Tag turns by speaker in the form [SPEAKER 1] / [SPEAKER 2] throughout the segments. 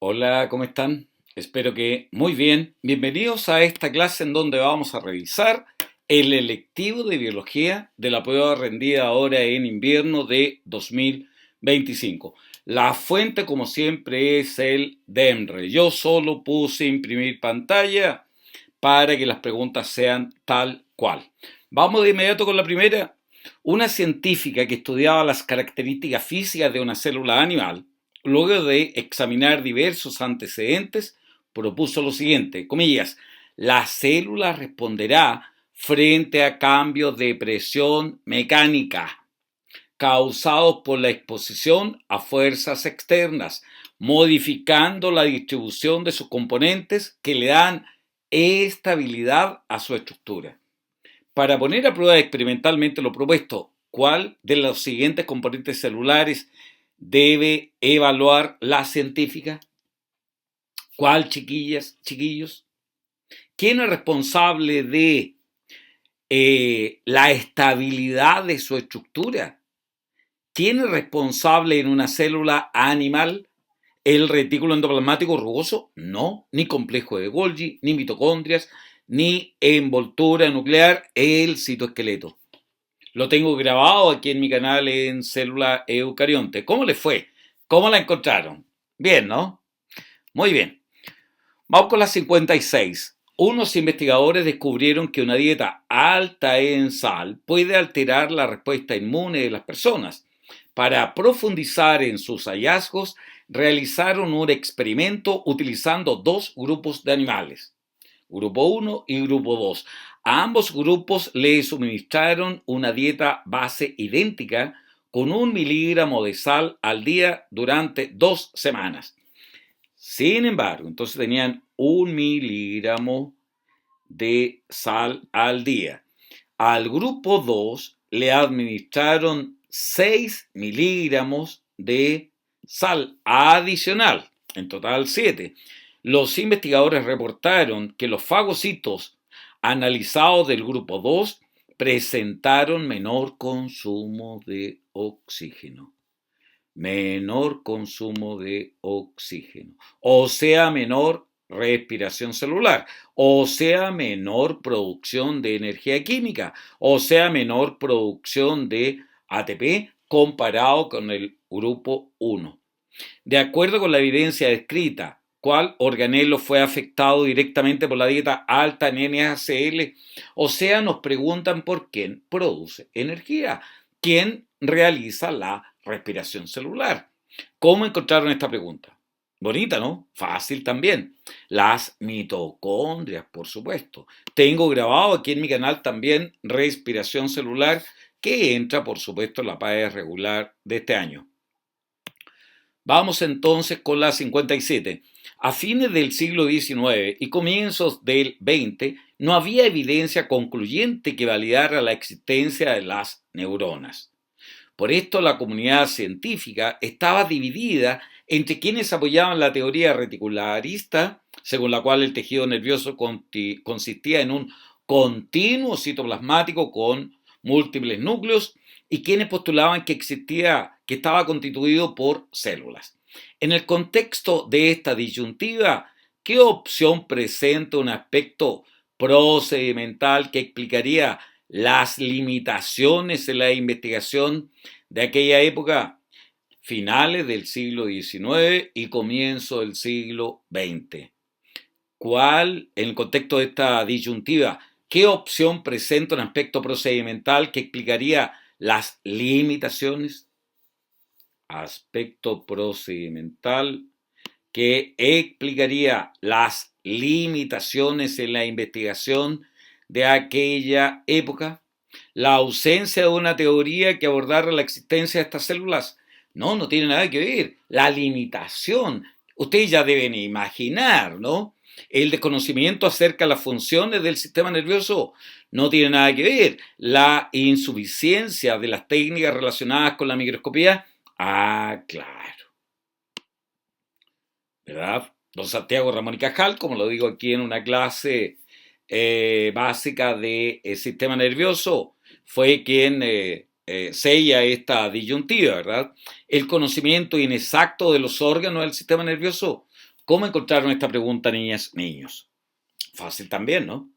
[SPEAKER 1] Hola, ¿cómo están? Espero que muy bien. Bienvenidos a esta clase en donde vamos a revisar el electivo de biología de la prueba rendida ahora en invierno de 2025. La fuente, como siempre, es el DEMRE. Yo solo puse imprimir pantalla para que las preguntas sean tal cual. Vamos de inmediato con la primera. Una científica que estudiaba las características físicas de una célula animal, luego de examinar diversos antecedentes, propuso lo siguiente, comillas, la célula responderá frente a cambios de presión mecánica causados por la exposición a fuerzas externas, modificando la distribución de sus componentes que le dan estabilidad a su estructura. Para poner a prueba experimentalmente lo propuesto, ¿cuál de los siguientes componentes celulares debe evaluar la científica? ¿Cuál, chiquillas, chiquillos? ¿Quién es responsable de la estabilidad de su estructura? ¿Quién es responsable en una célula animal? ¿El retículo endoplasmático rugoso? No, ni complejo de Golgi, ni mitocondrias, ni envoltura nuclear, el citoesqueleto. Lo tengo grabado aquí en mi canal en Célula Eucarionte. ¿Cómo le fue? ¿Cómo la encontraron? Bien, ¿no? Muy bien. Vamos con la 56. Unos investigadores descubrieron que una dieta alta en sal puede alterar la respuesta inmune de las personas. Para profundizar en sus hallazgos, realizaron un experimento utilizando dos grupos de animales, grupo 1 y grupo 2. A ambos grupos les suministraron una dieta base idéntica con 1 miligramo de sal al día durante 2 semanas. Sin embargo, entonces tenían 1 miligramo de sal al día. Al grupo 2 le administraron 6 miligramos de sal adicional, en total 7. Los investigadores reportaron que los fagocitos analizados del grupo 2 presentaron menor consumo de oxígeno. Menor consumo de oxígeno. O sea, menor respiración celular, o sea, menor producción de energía química, o sea, menor producción de ATP comparado con el grupo 1. De acuerdo con la evidencia descrita, ¿cuál organelo fue afectado directamente por la dieta alta en NaCl? O sea, nos preguntan por quién produce energía, quién realiza la respiración celular. ¿Cómo encontraron esta pregunta? Bonita, ¿no? Fácil también. Las mitocondrias, por supuesto. Tengo grabado aquí en mi canal también respiración celular, que entra, por supuesto, en la PAE regular de este año. Vamos entonces con la 57. A fines del siglo XIX y comienzos del XX no había evidencia concluyente que validara la existencia de las neuronas. Por esto la comunidad científica estaba dividida entre quienes apoyaban la teoría reticularista, según la cual el tejido nervioso consistía en un continuo citoplasmático con múltiples núcleos, y quienes postulaban que estaba constituido por células. En el contexto de esta disyuntiva, ¿qué opción presenta un aspecto procedimental que explicaría las limitaciones en la investigación de aquella época, finales del siglo XIX y comienzo del siglo XX? ¿Cuál, en el contexto de esta disyuntiva, qué opción presenta un aspecto procedimental que explicaría las limitaciones? Aspecto procedimental que explicaría las limitaciones en la investigación de aquella época. La ausencia de una teoría que abordara la existencia de estas células. No, no tiene nada que ver. La limitación. Ustedes ya deben imaginar, ¿no? El desconocimiento acerca de las funciones del sistema nervioso no tiene nada que ver. La insuficiencia de las técnicas relacionadas con la microscopía. Ah, claro. ¿Verdad? Don Santiago Ramón y Cajal, como lo digo aquí en una clase básica de sistema nervioso, fue quien sella esta disyuntiva, ¿verdad? El conocimiento inexacto de los órganos del sistema nervioso. ¿Cómo encontraron esta pregunta, niñas, niños? Fácil también, ¿no?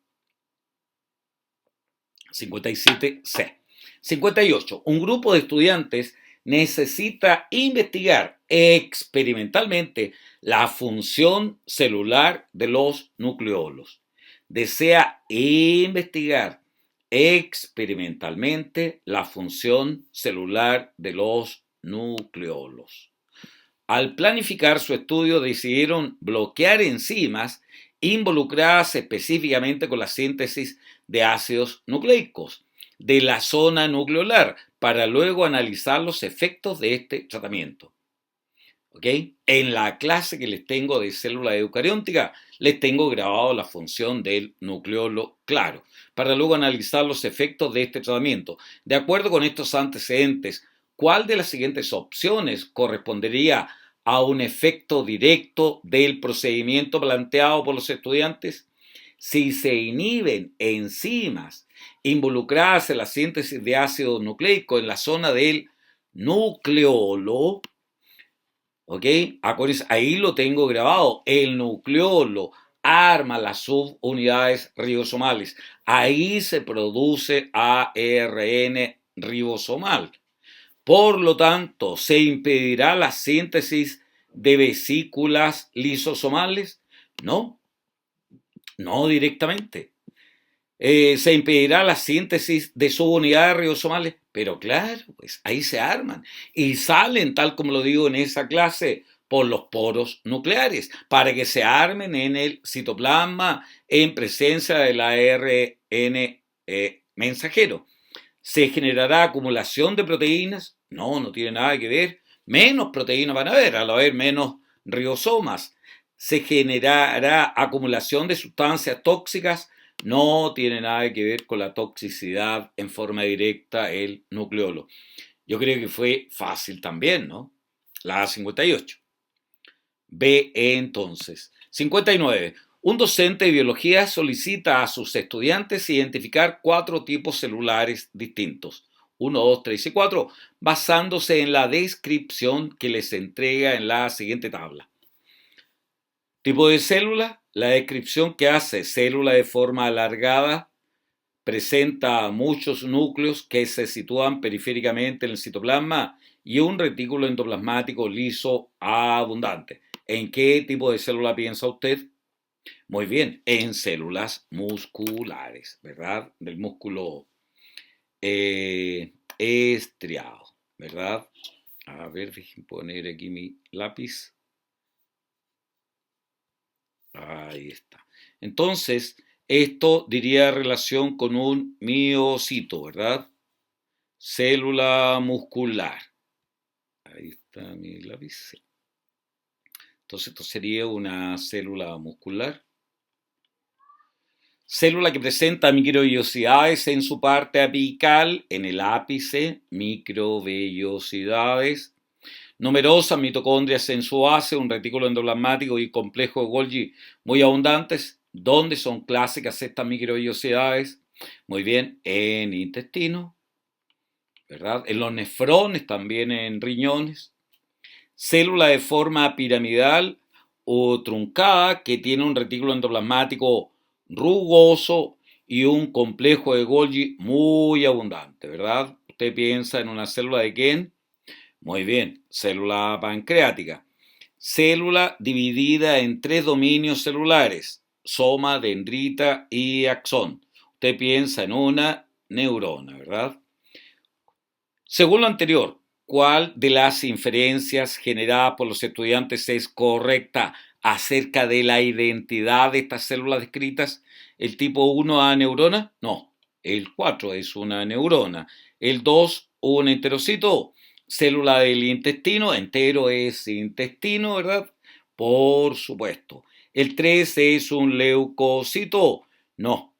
[SPEAKER 1] 57C. 58. Un grupo de estudiantes necesita investigar experimentalmente la función celular de los nucleolos. Desea investigar experimentalmente la función celular de los nucleolos. Al planificar su estudio decidieron bloquear enzimas involucradas específicamente con la síntesis de ácidos nucleicos de la zona nucleolar para luego analizar los efectos de este tratamiento. ¿Ok? En la clase que les tengo de célula eucariótica, les tengo grabado la función del nucleolo claro, para luego analizar los efectos de este tratamiento. De acuerdo con estos antecedentes, ¿cuál de las siguientes opciones correspondería a un efecto directo del procedimiento planteado por los estudiantes? Si se inhiben enzimas involucradas en la síntesis de ácido nucleico en la zona del nucleolo, ¿ok? Ahí lo tengo grabado. El nucleolo arma las subunidades ribosomales. Ahí se produce ARN ribosomal. Por lo tanto, ¿se impedirá la síntesis de vesículas lisosomales? No, no directamente. ¿Se impedirá la síntesis de subunidades ribosomales? Pero claro, pues ahí se arman y salen, tal como lo digo en esa clase, por los poros nucleares, para que se armen en el citoplasma en presencia del ARN mensajero. ¿Se generará acumulación de proteínas? No, no tiene nada que ver. Menos proteínas van a haber, al haber menos ribosomas. ¿Se generará acumulación de sustancias tóxicas? No tiene nada que ver con la toxicidad en forma directa el nucleolo. Yo creo que fue fácil también, ¿no? La 58. B entonces. 59. Un docente de biología solicita a sus estudiantes identificar 4 tipos celulares distintos. 1, 2, 3 y 4, basándose en la descripción que les entrega en la siguiente tabla. Tipo de célula, la descripción que hace: célula de forma alargada, presenta muchos núcleos que se sitúan periféricamente en el citoplasma y un retículo endoplasmático liso abundante. ¿En qué tipo de célula piensa usted? Muy bien, en células musculares, ¿verdad? Del músculo estriado, ¿verdad? A ver, déjenme poner aquí mi lápiz. Ahí está. Entonces, esto diría relación con un miocito, ¿verdad? Célula muscular. Ahí está mi lápiz. Entonces, esto sería una célula muscular. Célula que presenta microvellosidades en su parte apical, en el ápice, microvellosidades. Numerosas mitocondrias en su base, un retículo endoplasmático y complejo de Golgi muy abundantes. ¿Dónde son clásicas estas microvellosidades? Muy bien, en intestino, ¿verdad? En los nefrones, también en riñones. Célula de forma piramidal o truncada que tiene un retículo endoplasmático rugoso y un complejo de Golgi muy abundante, ¿verdad? Usted piensa en una célula de quién. Muy bien, célula pancreática. Célula dividida en 3 dominios celulares: soma, dendrita y axón. Usted piensa en una neurona, ¿verdad? Según lo anterior, ¿cuál de las inferencias generadas por los estudiantes es correcta acerca de la identidad de estas células descritas? ¿El tipo 1 a neurona? No, el 4 es una neurona. El 2, un enterocito. Célula del intestino, entero es intestino, ¿verdad? Por supuesto. El 3 es un leucocito. No,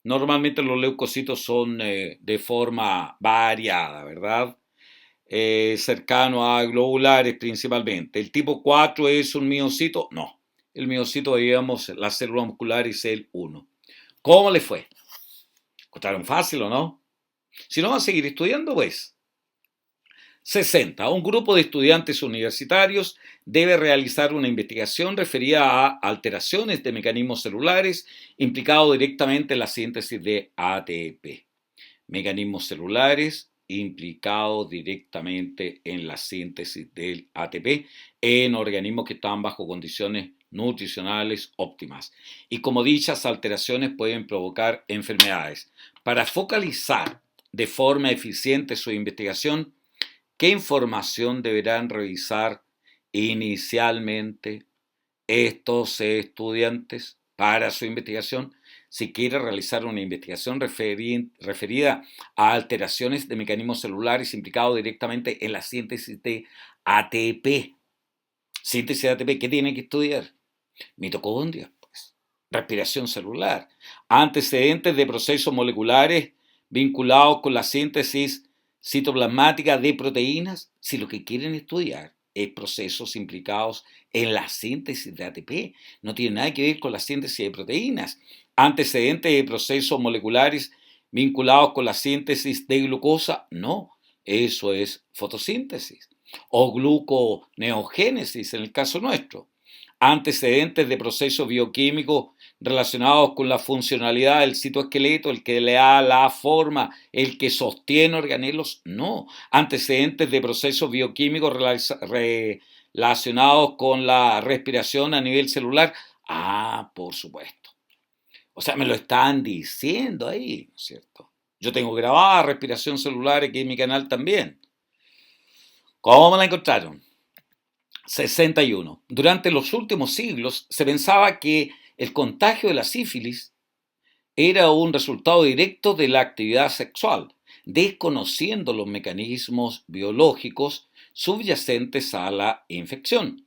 [SPEAKER 1] normalmente los leucocitos son de forma variada, ¿verdad? Cercano a globulares principalmente. ¿El tipo 4 es un miocito? No. El miocito, digamos, la célula muscular es el 1. ¿Cómo le fue? ¿Encontraron fácil o no? Si no va a seguir estudiando, pues. 60. Un grupo de estudiantes universitarios debe realizar una investigación referida a alteraciones de mecanismos celulares implicados directamente en la síntesis de ATP. Mecanismos celulares implicados directamente en la síntesis del ATP en organismos que están bajo condiciones nutricionales óptimas. Y como dichas alteraciones pueden provocar enfermedades. Para focalizar de forma eficiente su investigación, ¿qué información deberán revisar inicialmente estos estudiantes para su investigación? Si quiere realizar una investigación referida a alteraciones de mecanismos celulares implicados directamente en la síntesis de ATP. Síntesis de ATP, ¿qué tiene que estudiar? Mitocondrias, pues. Respiración celular. Antecedentes de procesos moleculares vinculados con la síntesis citoplasmática de proteínas. Si lo que quieren estudiar es procesos implicados en la síntesis de ATP, no tiene nada que ver con la síntesis de proteínas. Antecedentes de procesos moleculares vinculados con la síntesis de glucosa, no, eso es fotosíntesis. O gluconeogénesis en el caso nuestro. Antecedentes de procesos bioquímicos relacionados con la funcionalidad del citoesqueleto, el que le da la forma, el que sostiene organelos, no. Antecedentes de procesos bioquímicos relacionados con la respiración a nivel celular, por supuesto. O sea, me lo están diciendo ahí, ¿no es cierto? Yo tengo grabada respiración celular aquí en mi canal también. ¿Cómo me la encontraron? 61. Durante los últimos siglos se pensaba que el contagio de la sífilis era un resultado directo de la actividad sexual, desconociendo los mecanismos biológicos subyacentes a la infección.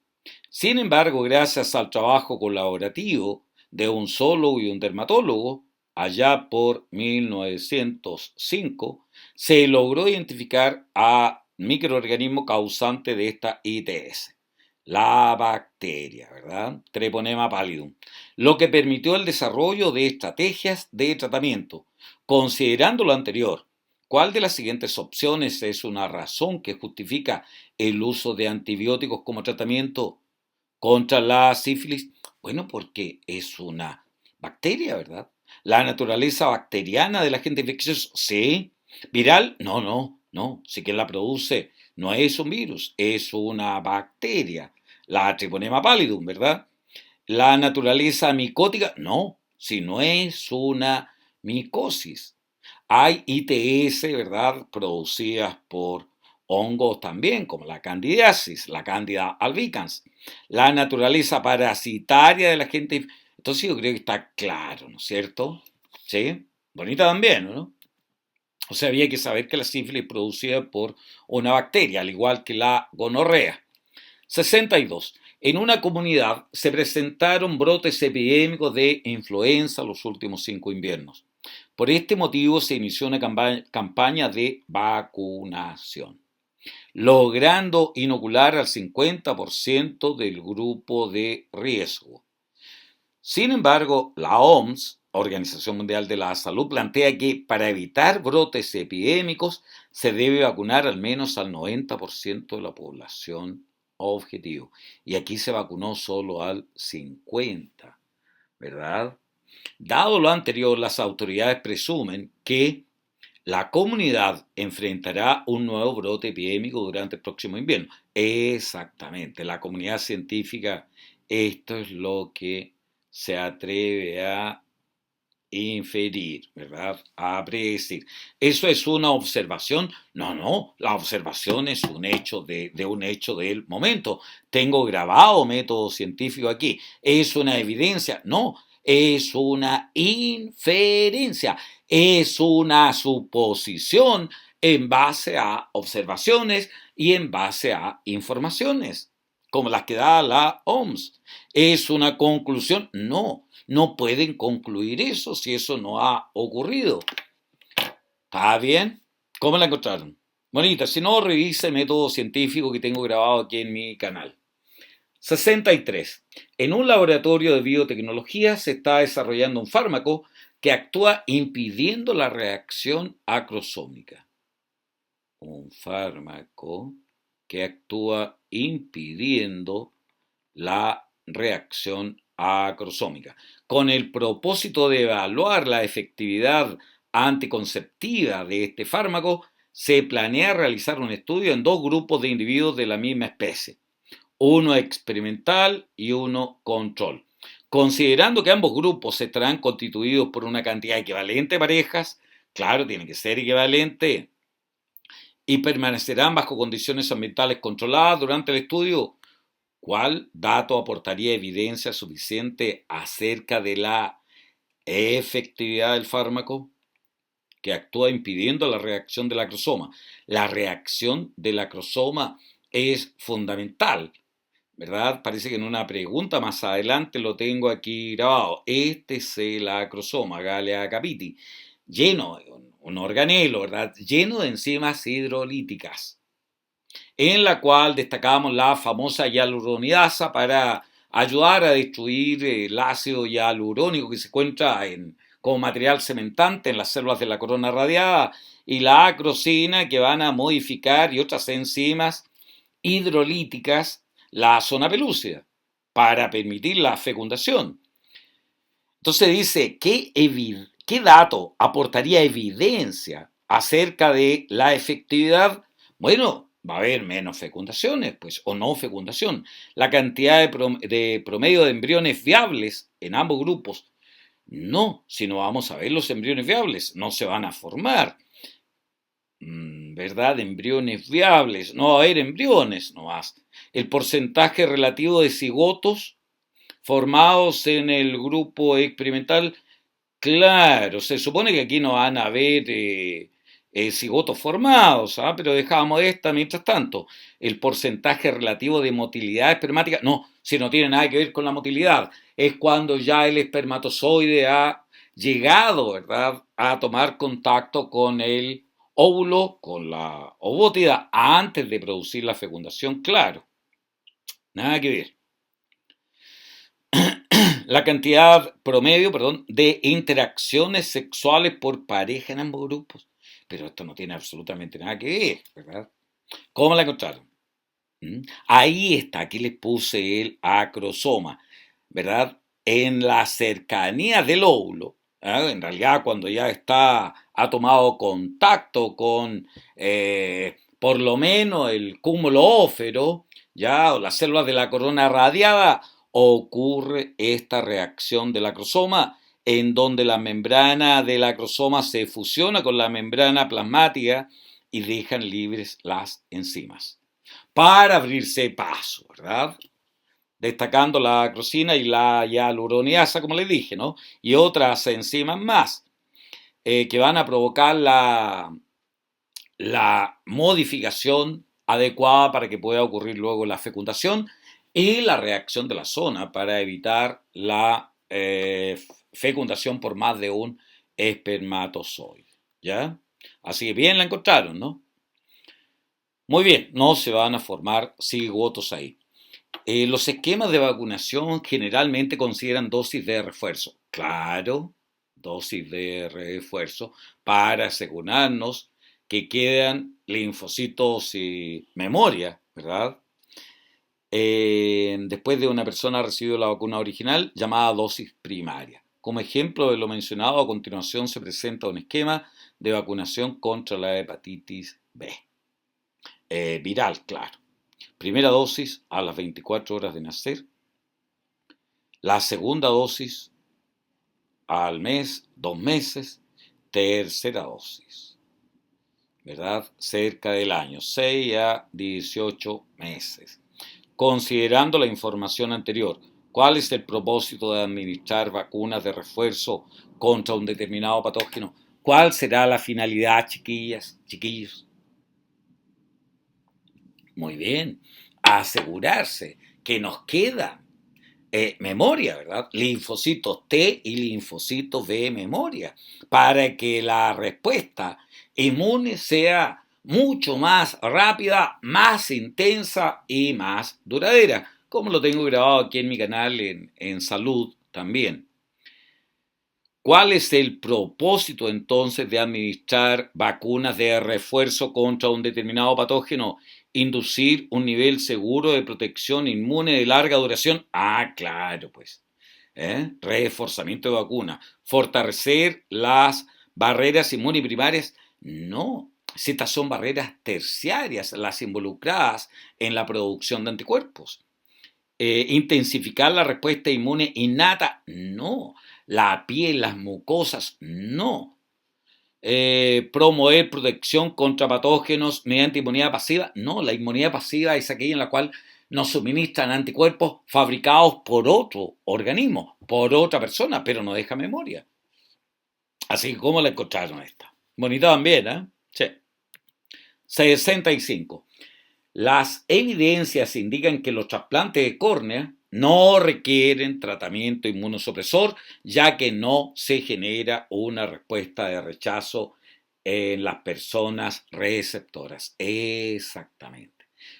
[SPEAKER 1] Sin embargo, gracias al trabajo colaborativo de un zoólogo y un dermatólogo, allá por 1905, se logró identificar a microorganismo causante de esta ITS, la bacteria, ¿verdad? Treponema pallidum, lo que permitió el desarrollo de estrategias de tratamiento. Considerando lo anterior, ¿cuál de las siguientes opciones es una razón que justifica el uso de antibióticos como tratamiento contra la sífilis? Bueno, porque es una bacteria, ¿verdad? La naturaleza bacteriana del agente infeccioso, sí. Viral, no. Si quien la produce no es un virus, es una bacteria. La Treponema pallidum, ¿verdad? La naturaleza micótica, no, si no es una micosis. Hay ITS, ¿verdad? Producidas por hongos también, como la candidiasis, la Candida albicans. La naturaleza parasitaria de la gente. Entonces yo creo que está claro, ¿no es cierto? ¿Sí? Bonita también, ¿no? O sea, había que saber que la sífilis es producida por una bacteria, al igual que la gonorrea. 62. En una comunidad se presentaron brotes epidémicos de influenza los últimos 5 inviernos. Por este motivo se inició una campaña de vacunación, logrando inocular al 50% del grupo de riesgo. Sin embargo, la OMS, Organización Mundial de la Salud, plantea que para evitar brotes epidémicos se debe vacunar al menos al 90% de la población objetivo. Y aquí se vacunó solo al 50%, ¿verdad? Dado lo anterior, las autoridades presumen que la comunidad enfrentará un nuevo brote epidémico durante el próximo invierno. Exactamente, la comunidad científica, esto es lo que se atreve a inferir, ¿verdad? A predecir. ¿Eso es una observación? No, la observación es un hecho de un hecho del momento. Tengo grabado método científico aquí. ¿Es una evidencia? No, es una inferencia, es una suposición en base a observaciones y en base a informaciones, como las que da la OMS. ¿Es una conclusión? No pueden concluir eso si eso no ha ocurrido. ¿Está bien? ¿Cómo la encontraron? Bonita, si no, revise el método científico que tengo grabado aquí en mi canal. 63. En un laboratorio de biotecnología se está desarrollando un fármaco que actúa impidiendo la reacción acrosómica. Un fármaco que actúa impidiendo la reacción acrosómica, con el propósito de evaluar la efectividad anticonceptiva de este fármaco, se planea realizar un estudio en 2 grupos de individuos de la misma especie, uno experimental y uno control. Considerando que ambos grupos estarán constituidos por una cantidad equivalente de parejas, claro, tiene que ser equivalente, y permanecerán bajo condiciones ambientales controladas durante el estudio, ¿cuál dato aportaría evidencia suficiente acerca de la efectividad del fármaco que actúa impidiendo la reacción del acrosoma? La reacción del acrosoma es fundamental, ¿verdad? Parece que en una pregunta más adelante lo tengo aquí grabado. Este es el acrosoma, Galea capiti, lleno, un organelo, ¿verdad? Lleno de enzimas hidrolíticas, en la cual destacamos la famosa hialuronidasa para ayudar a destruir el ácido hialurónico que se encuentra como material cementante en las células de la corona radiada, y la acrosina, que van a modificar, y otras enzimas hidrolíticas, la zona pelúcida para permitir la fecundación. Entonces dice, ¿qué dato aportaría evidencia acerca de la efectividad? Bueno, va a haber menos fecundaciones, pues, o no fecundación. La cantidad de promedio de embriones viables en ambos grupos. No, si no vamos a ver los embriones viables, no se van a formar. ¿Verdad? Embriones viables, no va a haber embriones nomás. El porcentaje relativo de cigotos formados en el grupo experimental, claro, se supone que aquí no van a haber cigotos formados, ¿ah? Pero dejamos esta mientras tanto. El porcentaje relativo de motilidad espermática, no, si no tiene nada que ver con la motilidad, es cuando ya el espermatozoide ha llegado, ¿verdad?, a tomar contacto con el óvulo, con la ovótida, antes de producir la fecundación, claro, nada que ver. La cantidad promedio, perdón, de interacciones sexuales por pareja en ambos grupos. Pero esto no tiene absolutamente nada que ver, ¿verdad? ¿Cómo la encontraron? Ahí está, aquí les puse el acrosoma, ¿verdad? En la cercanía del óvulo, ¿eh? En realidad cuando ya ha tomado contacto con por lo menos el cúmulo ófero, ya, o las células de la corona radiada, ocurre esta reacción del acrosoma, en donde la membrana del acrosoma se fusiona con la membrana plasmática y dejan libres las enzimas para abrirse paso, ¿verdad? Destacando la acrosina y la hialuronidasa, como les dije, ¿no? Y otras enzimas más que van a provocar la modificación adecuada para que pueda ocurrir luego la fecundación y la reacción de la zona para evitar la fecundación por más de un espermatozoide, ¿ya? Así que bien la encontraron, ¿no? Muy bien, no se van a formar cigotos ahí. Los esquemas de vacunación generalmente consideran dosis de refuerzo. Claro, dosis de refuerzo para asegurarnos que quedan linfocitos y memoria, ¿verdad? Después de una persona ha recibido la vacuna original, llamada dosis primaria. Como ejemplo de lo mencionado, a continuación se presenta un esquema de vacunación contra la hepatitis B. Viral, claro. Primera dosis a las 24 horas de nacer. La segunda dosis al mes, 2 meses. Tercera dosis, ¿verdad? Cerca del año, 6 a 18 meses. Considerando la información anterior, ¿cuál es el propósito de administrar vacunas de refuerzo contra un determinado patógeno? ¿Cuál será la finalidad, chiquillas, chiquillos? Muy bien, asegurarse que nos queda memoria, ¿verdad? Linfocitos T y linfocitos B memoria, para que la respuesta inmune sea mucho más rápida, más intensa y más duradera, como lo tengo grabado aquí en mi canal en salud también. ¿Cuál es el propósito entonces de administrar vacunas de refuerzo contra un determinado patógeno? Inducir un nivel seguro de protección inmune de larga duración. Ah, claro, pues. Reforzamiento de vacunas. Fortalecer las barreras inmunoprimarias. No. Si estas son barreras terciarias, las involucradas en la producción de anticuerpos. Intensificar la respuesta inmune innata. No. La piel, las mucosas. No. Promover protección contra patógenos mediante inmunidad pasiva. No, la inmunidad pasiva es aquella en la cual nos suministran anticuerpos fabricados por otro organismo, por otra persona, pero no deja memoria. Así que, ¿cómo la encontraron esta? Bonita también, ¿eh? Sí. 65. Las evidencias indican que los trasplantes de córnea no requieren tratamiento inmunosupresor, ya que no se genera una respuesta de rechazo en las personas receptoras. Exactamente.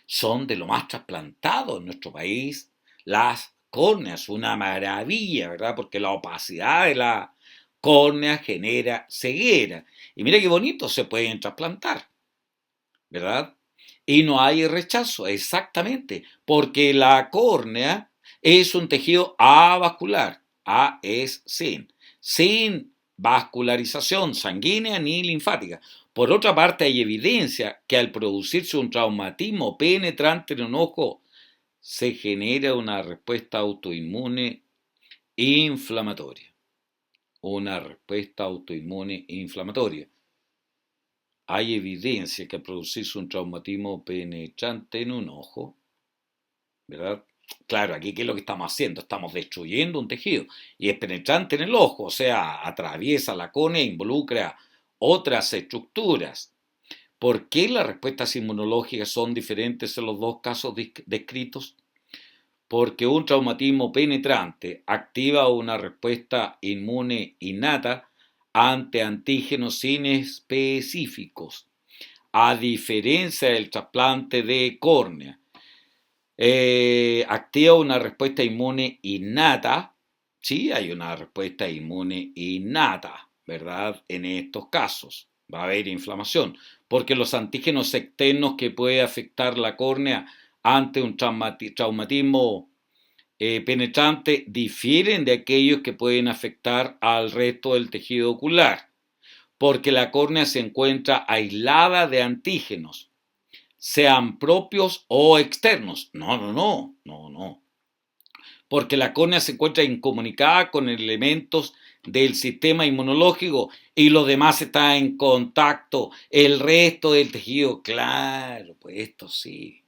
[SPEAKER 1] Son de lo más trasplantado en nuestro país las córneas, una maravilla, ¿verdad? Porque la opacidad de la córnea genera ceguera. Y mira qué bonito se pueden trasplantar, ¿verdad? Y no hay rechazo, exactamente, porque la córnea es un tejido avascular. A es sin vascularización sanguínea ni linfática. Por otra parte, hay evidencia que al producirse un traumatismo penetrante en un ojo, se genera una respuesta autoinmune inflamatoria. Una respuesta autoinmune inflamatoria. Hay evidencia que al producirse un traumatismo penetrante en un ojo, ¿verdad? Claro, aquí ¿qué es lo que estamos haciendo? Estamos destruyendo un tejido y es penetrante en el ojo, o sea, atraviesa la córnea e involucra otras estructuras. ¿Por qué las respuestas inmunológicas son diferentes en los dos casos descritos? Porque un traumatismo penetrante activa una respuesta inmune innata ante antígenos inespecíficos, a diferencia del trasplante de córnea. Activa una respuesta inmune innata. Sí, hay una respuesta inmune innata, ¿verdad? En estos casos va a haber inflamación, porque los antígenos externos que puede afectar la córnea ante un traumatismo penetrante difieren de aquellos que pueden afectar al resto del tejido ocular, porque la córnea se encuentra aislada de antígenos, sean propios o externos. No. Porque la córnea se encuentra incomunicada con elementos del sistema inmunológico y los demás están en contacto, el resto del tejido, claro, pues esto sí,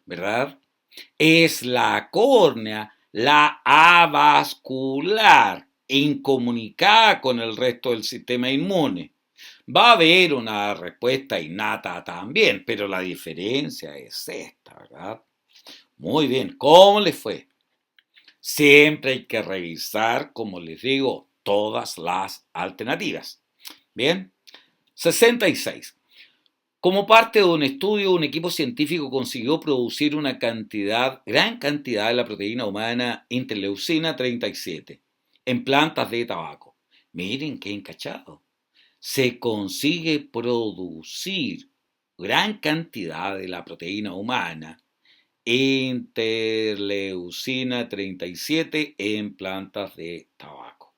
[SPEAKER 1] ¿verdad? Es la córnea la avascular, incomunicada con el resto del sistema inmune. Va a haber una respuesta innata también, pero la diferencia es esta, ¿verdad? Muy bien, ¿cómo les fue? Siempre hay que revisar, como les digo, todas las alternativas. Bien, 66. Como parte de un estudio, un equipo científico consiguió producir una gran cantidad de la proteína humana interleucina 37 en plantas de tabaco. Miren qué encachado. Se consigue producir gran cantidad de la proteína humana interleucina 37 en plantas de tabaco.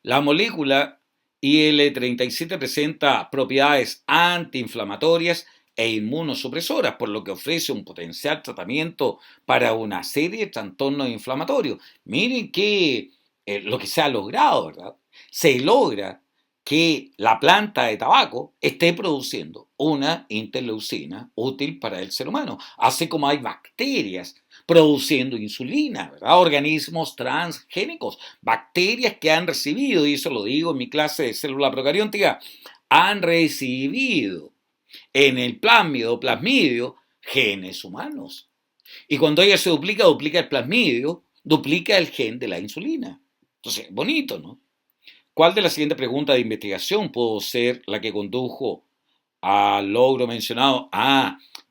[SPEAKER 1] La molécula IL-37 presenta propiedades antiinflamatorias e inmunosupresoras, por lo que ofrece un potencial tratamiento para una serie de trastornos inflamatorios. Miren que lo que se ha logrado, ¿verdad? Se logra que la planta de tabaco esté produciendo una interleucina útil para el ser humano, así como hay bacterias produciendo insulina, ¿verdad? Organismos transgénicos, bacterias que han recibido, y eso lo digo en mi clase de célula procariótica, han recibido en el plásmido o plasmidio genes humanos. Y cuando ella se duplica, duplica el plasmidio, duplica el gen de la insulina. Entonces, bonito, ¿no? ¿Cuál de las siguientes preguntas de investigación pudo ser la que condujo al logro mencionado?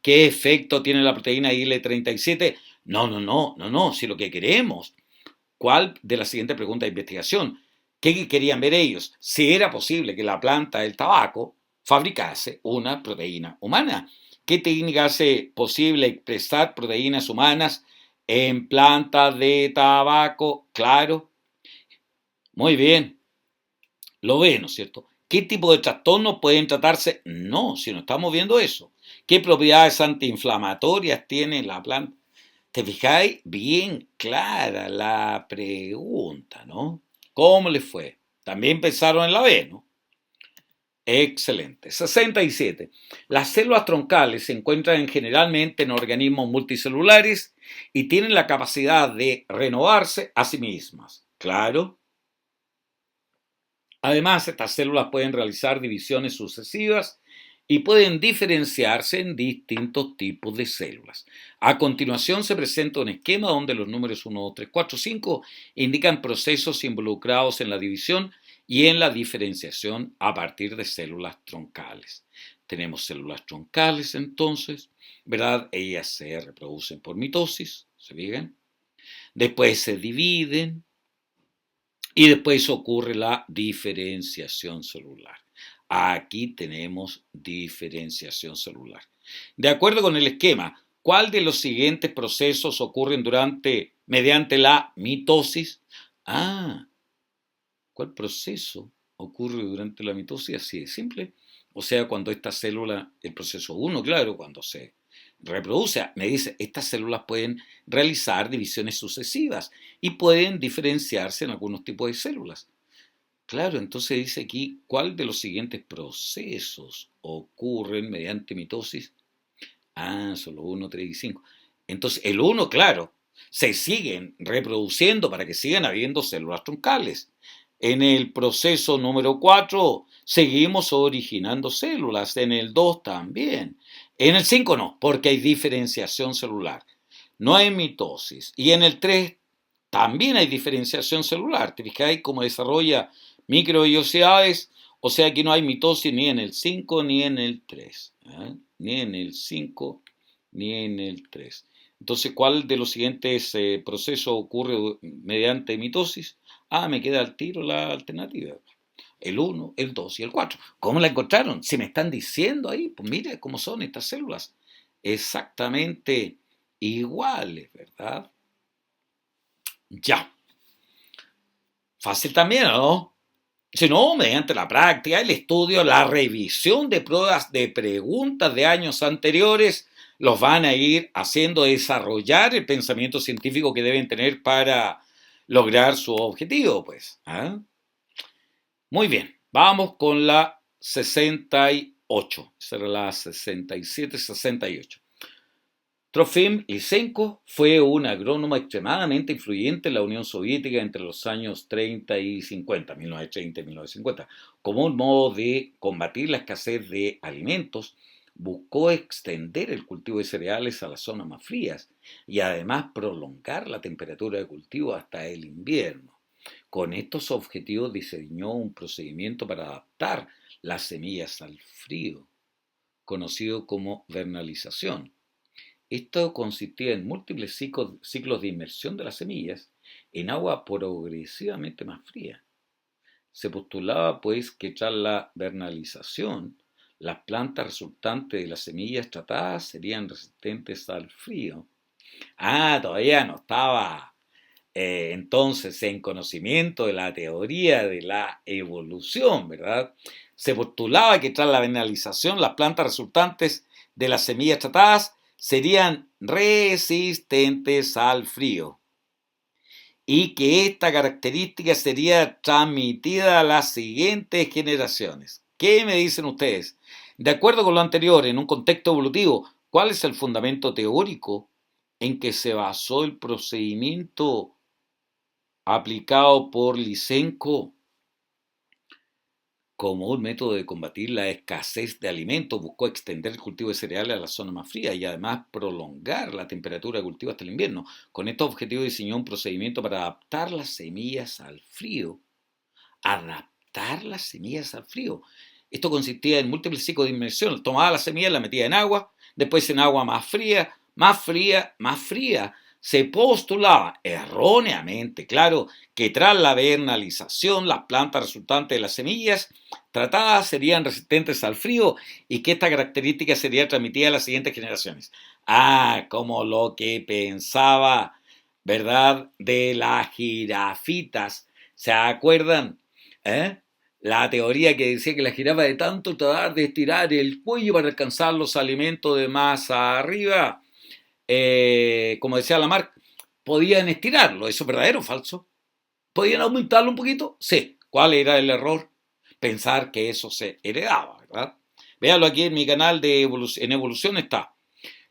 [SPEAKER 1] ¿Qué efecto tiene la proteína IL-37? No, si lo que queremos. ¿Cuál de las siguientes preguntas de investigación? ¿Qué querían ver ellos? Si era posible que la planta del tabaco fabricase una proteína humana. ¿Qué técnica hace posible expresar proteínas humanas en plantas de tabaco? Claro, muy bien, lo ven, ¿no es cierto? ¿Qué tipo de trastornos pueden tratarse? No, si no estamos viendo eso. ¿Qué propiedades antiinflamatorias tiene la planta? ¿Te fijáis? Bien clara la pregunta, ¿no? ¿Cómo les fue? También pensaron en la B, ¿no? Excelente. 67. Las células troncales se encuentran generalmente en organismos multicelulares y tienen la capacidad de renovarse a sí mismas. Claro. Además, estas células pueden realizar divisiones sucesivas y pueden diferenciarse en distintos tipos de células. A continuación se presenta un esquema donde los números 1, 2, 3, 4, 5 indican procesos involucrados en la división y en la diferenciación a partir de células troncales. Tenemos células troncales entonces, ¿verdad? Ellas se reproducen por mitosis, ¿se fijan? Después se dividen, y después ocurre la diferenciación celular. Aquí tenemos diferenciación celular. De acuerdo con el esquema, ¿cuál de los siguientes procesos ocurren mediante la mitosis? Ah, ¿cuál proceso ocurre durante la mitosis? Así de simple. O sea, cuando esta célula, el proceso 1, claro, cuando se reproduce, me dice, estas células pueden realizar divisiones sucesivas y pueden diferenciarse en algunos tipos de células. Claro, entonces dice aquí, ¿cuál de los siguientes procesos ocurren mediante mitosis? Ah, solo 1, 3 y 5. Entonces, el 1, claro, se siguen reproduciendo para que sigan habiendo células troncales. En el proceso número 4 seguimos originando células, en el 2 también. En el 5 no, porque hay diferenciación celular. No hay mitosis. Y en el 3 también hay diferenciación celular. ¿Te fijáis cómo desarrolla microvellosidades? O sea que no hay mitosis ni en el 5 ni en el 3. Ni en el 5 ni en el 3. Entonces, ¿cuál de los siguientes procesos ocurre mediante mitosis? Ah, me queda al tiro la alternativa. El 1, el 2 y el 4. ¿Cómo la encontraron? Si me están diciendo ahí, pues mire cómo son estas células. Exactamente iguales, ¿verdad? Ya. Fácil también, ¿no? Si no, mediante la práctica, el estudio, la revisión de pruebas de preguntas de años anteriores, los van a ir haciendo desarrollar el pensamiento científico que deben tener para lograr su objetivo, pues. ¿Ah? Muy bien, vamos con la 68. Esa era la 67, 68. Trofim Lysenko fue un agrónomo extremadamente influyente en la Unión Soviética entre los años 30 y 50, 1930 y 1950. Como un modo de combatir la escasez de alimentos, buscó extender el cultivo de cereales a las zonas más frías y además prolongar la temperatura de cultivo hasta el invierno. Con estos objetivos diseñó un procedimiento para adaptar las semillas al frío, conocido como vernalización. Esto consistía en múltiples ciclos de inmersión de las semillas en agua progresivamente más fría. Se postulaba, pues, que tras la vernalización, las plantas resultantes de las semillas tratadas serían resistentes al frío. Ah, todavía no estaba entonces en conocimiento de la teoría de la evolución, ¿verdad? Se postulaba que tras la vernalización las plantas resultantes de las semillas tratadas serían resistentes al frío y que esta característica sería transmitida a las siguientes generaciones. ¿Qué me dicen ustedes? De acuerdo con lo anterior, en un contexto evolutivo, ¿cuál es el fundamento teórico en que se basó el procedimiento aplicado por Lysenko como un método de combatir la escasez de alimentos? Buscó extender el cultivo de cereales a la zona más fría y además prolongar la temperatura de cultivo hasta el invierno. Con estos objetivos diseñó un procedimiento para adaptar las semillas al frío. Adaptar las semillas al frío. Esto consistía en múltiples ciclos de inmersión. Tomaba la semilla, la metía en agua, después en agua más fría, más fría, más fría, se postulaba erróneamente, claro, que tras la vernalización las plantas resultantes de las semillas tratadas serían resistentes al frío y que esta característica sería transmitida a las siguientes generaciones. Ah, como lo que pensaba, ¿verdad? De las jirafitas. ¿Se acuerdan? ¿Eh? La teoría que decía que la jirafa de tanto tratar de estirar el cuello para alcanzar los alimentos de más arriba, como decía Lamarck, podían estirarlo. ¿Eso es verdadero o falso? ¿Podían aumentarlo un poquito? Sí. ¿Cuál era el error? Pensar que eso se heredaba, ¿verdad? Véalo aquí en mi canal de en Evolución está.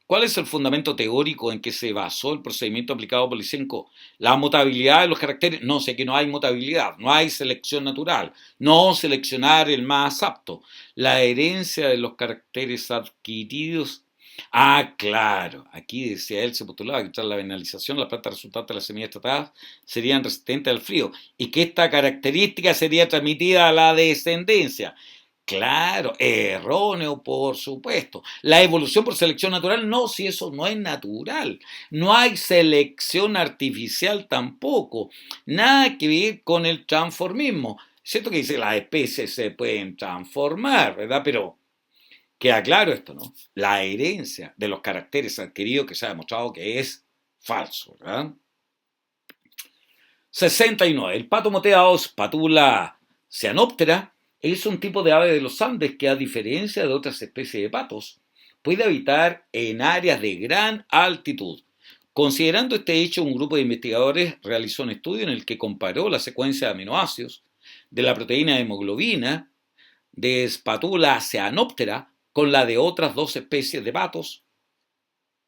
[SPEAKER 1] ¿Cuál es el fundamento teórico en que se basó el procedimiento aplicado por Lysenko? La mutabilidad de los caracteres. No, sé que no hay mutabilidad, no hay selección natural, no seleccionar el más apto. La herencia de los caracteres adquiridos. Ah, claro, aquí decía él, se postulaba que tras la venalización las plantas resultantes de las semillas tratadas serían resistentes al frío y que esta característica sería transmitida a la descendencia. Claro, erróneo, por supuesto. La evolución por selección natural, no, si eso no es natural. No hay selección artificial tampoco. Nada que ver con el transformismo. Cierto que dice las especies se pueden transformar, ¿verdad? Pero queda claro esto, ¿no? La herencia de los caracteres adquiridos que se ha demostrado que es falso, ¿verdad? 69. El pato moteados, Patula cyanoptera, es un tipo de ave de los Andes que, a diferencia de otras especies de patos, puede habitar en áreas de gran altitud. Considerando este hecho, un grupo de investigadores realizó un estudio en el que comparó la secuencia de aminoácidos de la proteína de hemoglobina de Spatula cyanoptera con la de otras dos especies de patos,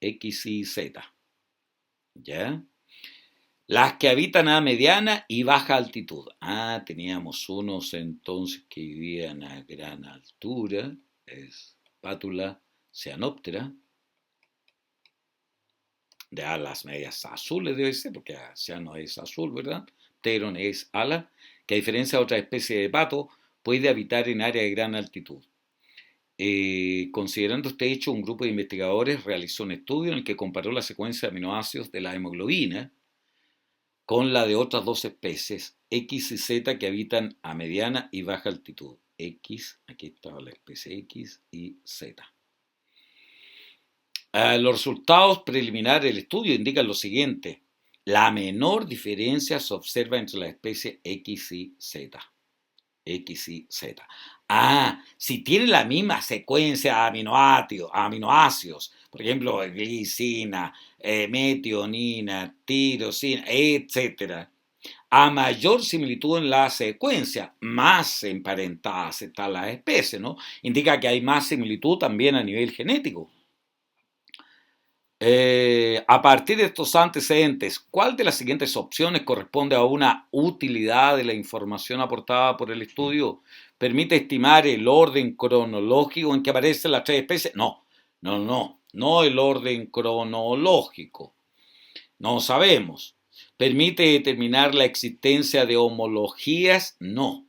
[SPEAKER 1] X y Z. ¿Ya? Las que habitan a mediana y baja altitud. Ah, teníamos unos entonces que vivían a gran altura, es Pátula cyanoptera, de alas medias azules debe ser, porque ciano es azul, ¿verdad? Pteron es ala, que a diferencia de otra especie de pato, puede habitar en áreas de gran altitud. Considerando este hecho, un grupo de investigadores realizó un estudio en el que comparó la secuencia de aminoácidos de la hemoglobina con la de otras dos especies, X y Z, que habitan a mediana y baja altitud. X, aquí estaba la especie X y Z. Los resultados preliminares del estudio indican lo siguiente. La menor diferencia se observa entre las especies X y Z. X y Z. Ah, si tienen la misma secuencia de aminoácidos, por ejemplo, glicina, metionina, tirosina, etcétera, a mayor similitud en la secuencia, más emparentadas están las especies, ¿no? Indica que hay más similitud también a nivel genético. A partir de estos antecedentes, ¿cuál de las siguientes opciones corresponde a una utilidad de la información aportada por el estudio? ¿Permite estimar el orden cronológico en que aparecen las tres especies? No el orden cronológico. No sabemos. ¿Permite determinar la existencia de homologías? No.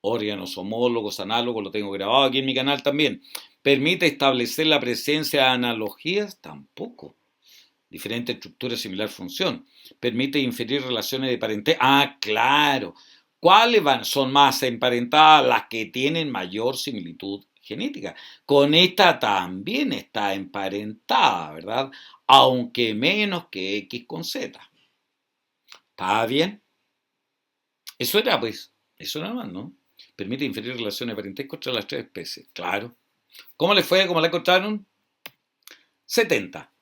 [SPEAKER 1] Órganos homólogos, análogos, lo tengo grabado aquí en mi canal también. ¿Permite establecer la presencia de analogías? Tampoco. Diferente estructura, similar función. ¿Permite inferir relaciones de parentesco? Ah, claro. ¿Cuáles son más emparentadas? Las que tienen mayor similitud genética. Con esta también está emparentada, ¿verdad? Aunque menos que X con Z. ¿Está bien? Eso era, pues. Eso nada más, ¿no? Permite inferir relaciones de parentesco entre las tres especies. Claro. ¿Cómo le fue? ¿Cómo la encontraron? 70.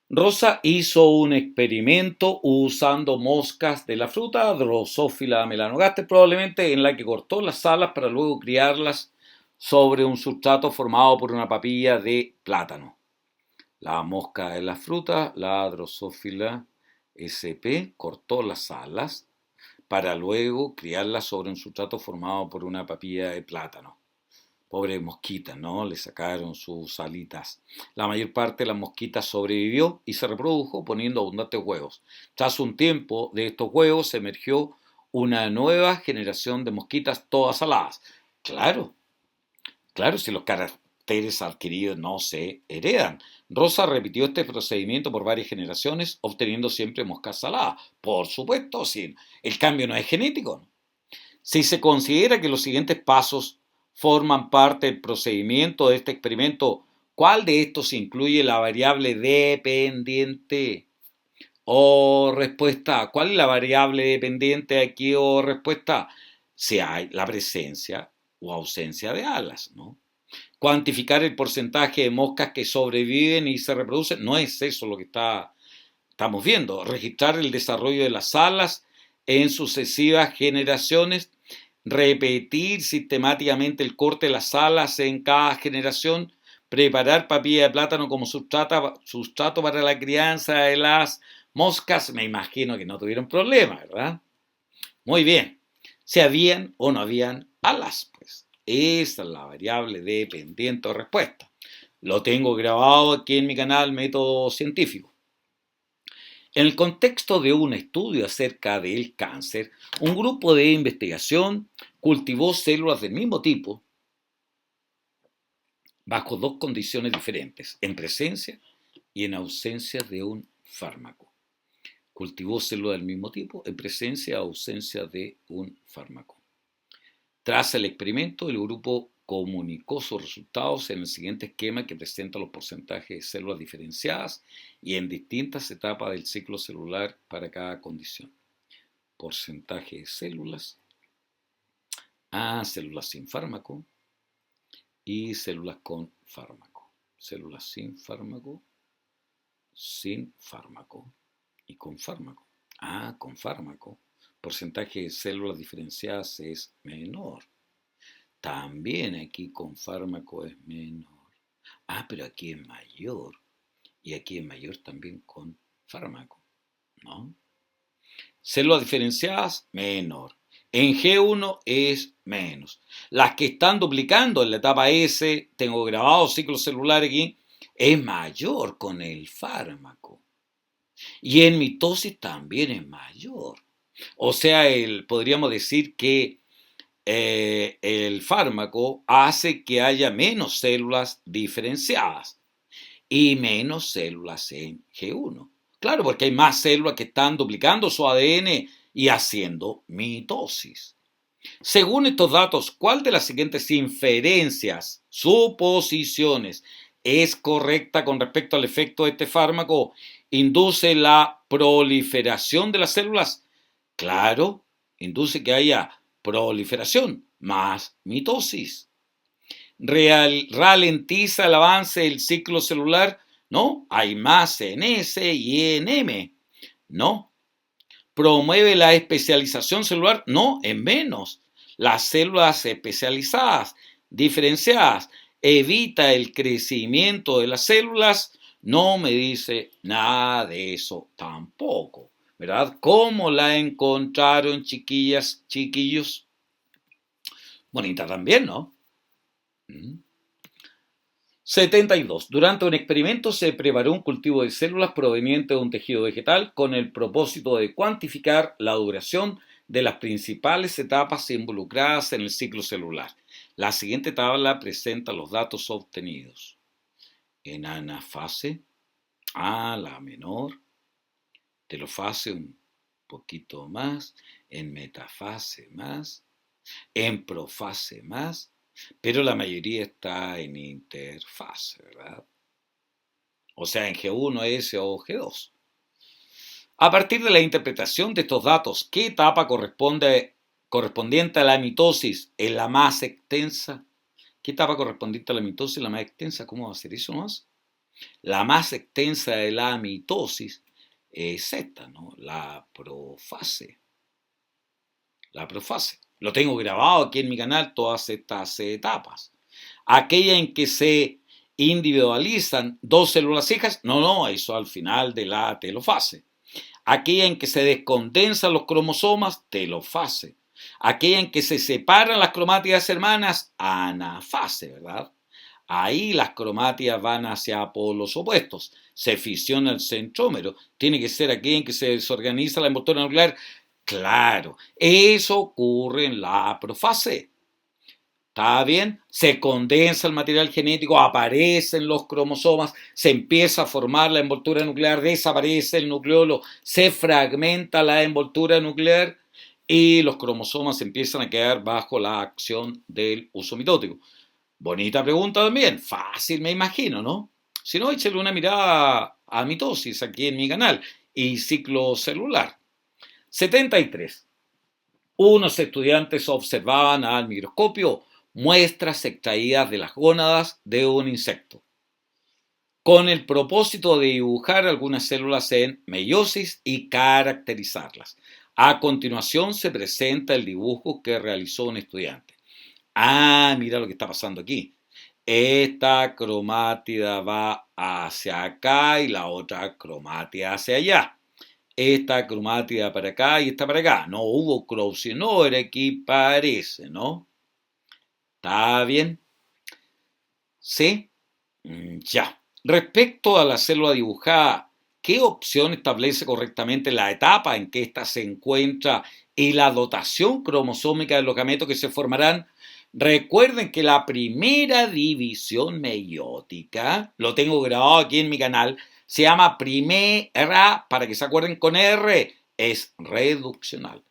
[SPEAKER 1] Rosa hizo un experimento usando moscas de la fruta Drosophila melanogaster, probablemente en la que cortó las alas para luego criarlas sobre un sustrato formado por una papilla de plátano. La mosca de la fruta, la Drosophila sp, cortó las alas para luego criarlas sobre un sustrato formado por una papilla de plátano. Pobre mosquita, ¿no? Le sacaron sus alitas. La mayor parte de las mosquitas sobrevivió y se reprodujo poniendo abundantes huevos. Tras un tiempo de estos huevos emergió una nueva generación de mosquitas todas aladas. Claro, claro, si los caracteres adquiridos no se heredan. Rosa repitió este procedimiento por varias generaciones, obteniendo siempre moscas saladas. Por supuesto, si el cambio no es genético, ¿no? Si se considera que los siguientes pasos forman parte del procedimiento de este experimento, ¿cuál de estos incluye la variable dependiente? O respuesta, ¿cuál es la variable dependiente aquí o respuesta? Si hay la presencia o ausencia de alas, ¿no? Cuantificar el porcentaje de moscas que sobreviven y se reproducen, no es eso lo que estamos viendo. Registrar el desarrollo de las alas en sucesivas generaciones, repetir sistemáticamente el corte de las alas en cada generación, preparar papilla de plátano como sustrato para la crianza de las moscas, me imagino que no tuvieron problema, ¿verdad? Muy bien. Si habían o no habían alas, pues. Esa es la variable dependiente o respuesta. Lo tengo grabado aquí en mi canal Método Científico. En el contexto de un estudio acerca del cáncer, un grupo de investigación cultivó células del mismo tipo bajo dos condiciones diferentes, en presencia y en ausencia de un fármaco. Cultivó células del mismo tipo en presencia o ausencia de un fármaco. Tras el experimento, el grupo comunicó sus resultados en el siguiente esquema que presenta los porcentajes de células diferenciadas y en distintas etapas del ciclo celular para cada condición. Porcentaje de células, células sin fármaco y células con fármaco. Células sin fármaco y con fármaco. Con fármaco. Porcentaje de células diferenciadas es menor. También aquí con fármaco es menor. Pero aquí es mayor. Y aquí es mayor también con fármaco, ¿no? Células diferenciadas, menor. En G1 es menos. Las que están duplicando en la etapa S, tengo grabado ciclo celular aquí, es mayor con el fármaco. Y en mitosis también es mayor. O sea, podríamos decir que el fármaco hace que haya menos células diferenciadas y menos células en G1. Claro, porque hay más células que están duplicando su ADN y haciendo mitosis. Según estos datos, ¿cuál de las siguientes inferencias, suposiciones, es correcta con respecto al efecto de este fármaco? ¿Induce la proliferación de las células? Claro, induce que haya proliferación más mitosis. ¿Ralentiza el avance del ciclo celular? No, hay más en S y en M. No. ¿Promueve la especialización celular? No, en menos. Las células especializadas, diferenciadas, evita el crecimiento de las células. No me dice nada de eso tampoco, ¿verdad? ¿Cómo la encontraron, chiquillas, chiquillos? Bonita también, ¿no? 72. Durante un experimento se preparó un cultivo de células proveniente de un tejido vegetal con el propósito de cuantificar la duración de las principales etapas involucradas en el ciclo celular. La siguiente tabla presenta los datos obtenidos. En anafase, la menor, telofase un poquito más, en metafase más, en profase más, pero la mayoría está en interfase, ¿verdad? O sea, en G1, S o G2. A partir de la interpretación de estos datos, ¿qué etapa correspondiente a la mitosis es la más extensa? ¿Qué etapa correspondiente a la mitosis es la más extensa? ¿Cómo va a ser eso más? La más extensa de la mitosis es esta, ¿no? La profase. La profase. Lo tengo grabado aquí en mi canal, todas estas etapas. Aquella en que se individualizan dos células hijas, no, eso al final de la telofase. Aquella en que se descondensan los cromosomas, telofase. Aquella en que se separan las cromátidas hermanas, anafase, ¿verdad? Ahí las cromátidas van hacia polos opuestos. Se fisiona el centrómero. Tiene que ser aquella en que se desorganiza la envoltura nuclear. Claro, eso ocurre en la profase. ¿Está bien? Se condensa el material genético, aparecen los cromosomas, se empieza a formar la envoltura nuclear, desaparece el nucleolo, se fragmenta la envoltura nuclear y los cromosomas empiezan a quedar bajo la acción del uso mitótico. Bonita pregunta también, fácil me imagino, ¿no? Si no, échale una mirada a mitosis aquí en mi canal y ciclo celular. 73. Unos estudiantes observaban al microscopio muestras extraídas de las gónadas de un insecto, con el propósito de dibujar algunas células en meiosis y caracterizarlas. A continuación se presenta el dibujo que realizó un estudiante. Ah, mira lo que está pasando aquí. Esta cromátida va hacia acá y la otra cromátida hacia allá. Esta cromátida para acá y esta para acá. No hubo crossover aquí, parece, ¿no? ¿Está bien? ¿Sí? Ya. Respecto a la célula dibujada, ¿qué opción establece correctamente la etapa en que ésta se encuentra y la dotación cromosómica de los gametos que se formarán? Recuerden que la primera división meiótica, lo tengo grabado aquí en mi canal, se llama primera, para que se acuerden con R, es reduccional.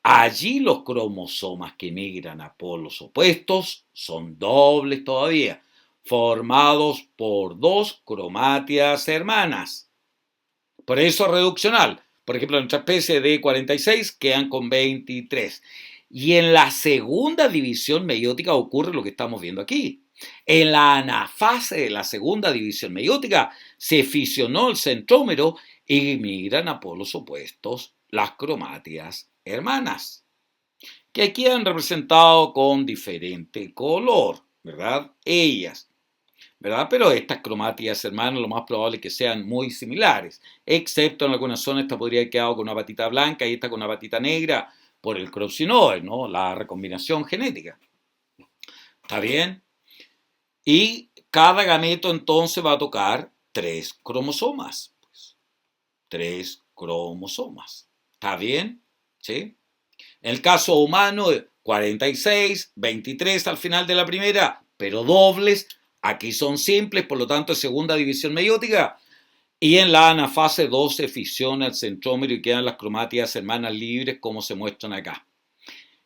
[SPEAKER 1] Allí los cromosomas que migran a polos opuestos son dobles todavía, formados por dos cromátidas hermanas. Por eso reduccional. Por ejemplo, en nuestra especie de 46 quedan con 23. Y en la segunda división meiótica ocurre lo que estamos viendo aquí. En la anafase de la segunda división meiótica se fisionó el centrómero y migran a polos opuestos las cromátidas hermanas, que aquí han representado con diferente color, ¿verdad? Ellas, ¿verdad? Pero estas cromátidas hermanas lo más probable es que sean muy similares, excepto en algunas zonas esta podría haber quedado con una patita blanca y esta con una patita negra por el crossing-over, ¿no? La recombinación genética. ¿Está bien? Y cada gameto entonces va a tocar 3 cromosomas. Pues, 3 cromosomas. ¿Está bien? ¿Sí? En el caso humano, 46, 23 al final de la primera, pero dobles. Aquí son simples, por lo tanto es segunda división meiótica. Y en la anafase 2 se fisiona el centrómero y quedan las cromátidas hermanas libres como se muestran acá.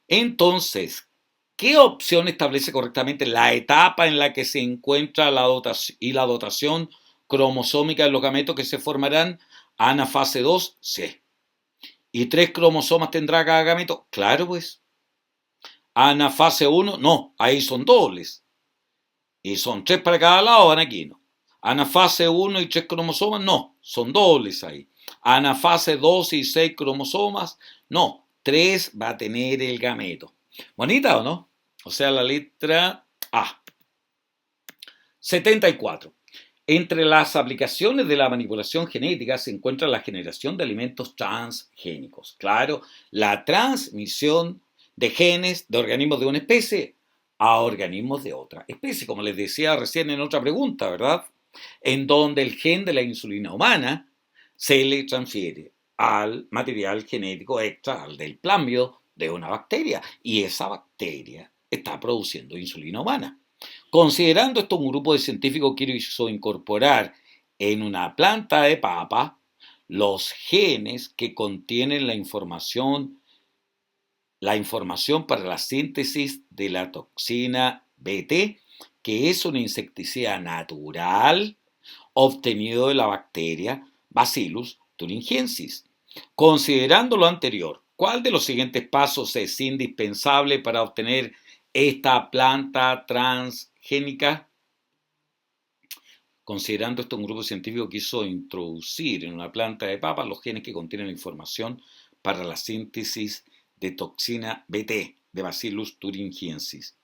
[SPEAKER 1] Entonces, ¿qué opción establece correctamente la etapa en la que se encuentra la dotación cromosómica de los gametos que se formarán? Anafase 2, sí. ¿Y 3 cromosomas tendrá cada gameto? Claro, pues. Anafase 1, no, ahí son dobles. Y son 3 para cada lado, van aquí, no. Anafase 1 y 3 cromosomas, no, son dobles ahí. Anafase 2 y 6 cromosomas, no, 3 va a tener el gameto. ¿Bonita o no? O sea, la letra A. 74. Entre las aplicaciones de la manipulación genética se encuentra la generación de alimentos transgénicos. Claro, la transmisión de genes de organismos de una especie a organismos de otra especie, como les decía recién en otra pregunta, ¿verdad? En donde el gen de la insulina humana se le transfiere al material genético extra, al del plásmido de una bacteria, y esa bacteria está produciendo insulina humana. Considerando esto, un grupo de científicos quiso incorporar en una planta de papa los genes que contienen la información para la síntesis de la toxina BT, que es un insecticida natural obtenido de la bacteria Bacillus thuringiensis. Considerando lo anterior, ¿cuál de los siguientes pasos es indispensable para obtener esta planta transgénica? Considerando esto, un grupo científico quiso introducir en una planta de papa los genes que contienen la información para la síntesis de toxina BT de Bacillus thuringiensis.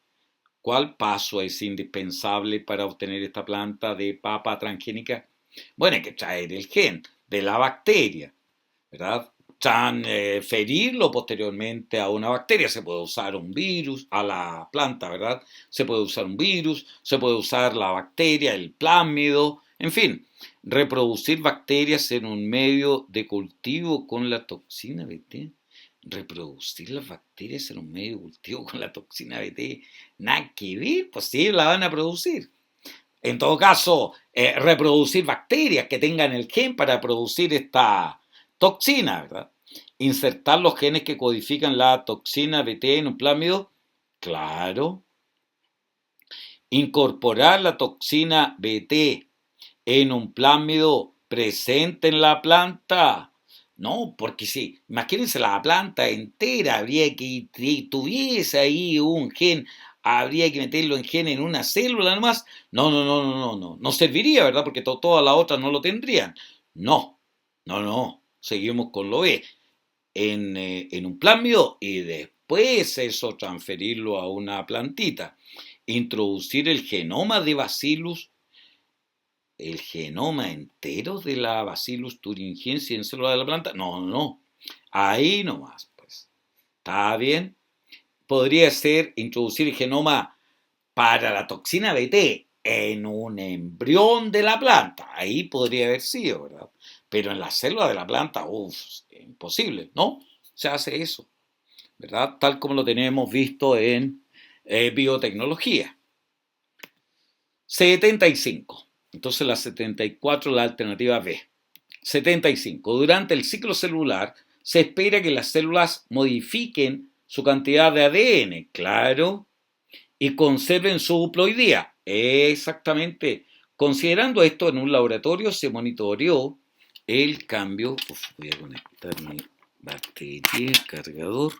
[SPEAKER 1] ¿Cuál paso es indispensable para obtener esta planta de papa transgénica? Bueno, hay que traer el gen de la bacteria, ¿verdad? Transferirlo posteriormente a una bacteria. Se puede usar un virus a la planta, ¿verdad? Se puede usar un virus, se puede usar la bacteria, el plásmido, en fin, reproducir bacterias en un medio de cultivo con la toxina BT. reproducir las bacterias en un medio de cultivo con la toxina BT, nada que ver, pues sí, la van a producir. En todo caso, reproducir bacterias que tengan el gen para producir esta toxina, ¿verdad? Insertar los genes que codifican la toxina BT en un plásmido, claro. Incorporar la toxina BT en un plásmido presente en la planta. No, porque si, imagínense la planta entera, habría que, tuviese ahí un gen, habría que meterlo en gen en una célula nomás. No serviría, ¿verdad? Porque todas las otras no lo tendrían. No, seguimos con lo B. En un plásmido y después eso transferirlo a una plantita. Introducir el genoma de Bacillus, el genoma entero de la Bacillus thuringiensis en células de la planta. No, ahí nomás, pues. ¿Está bien? Podría ser introducir el genoma para la toxina BT en un embrión de la planta. Ahí podría haber sido, ¿verdad? Pero en la célula de la planta, imposible, ¿no? Se hace eso, ¿verdad? Tal como lo tenemos visto en biotecnología. 75. Entonces la 74, la alternativa B. 75. Durante el ciclo celular se espera que las células modifiquen su cantidad de ADN, claro, y conserven su ploidía. Exactamente. Considerando esto, en un laboratorio se monitoreó el cambio. Voy a conectar mi batería, cargador.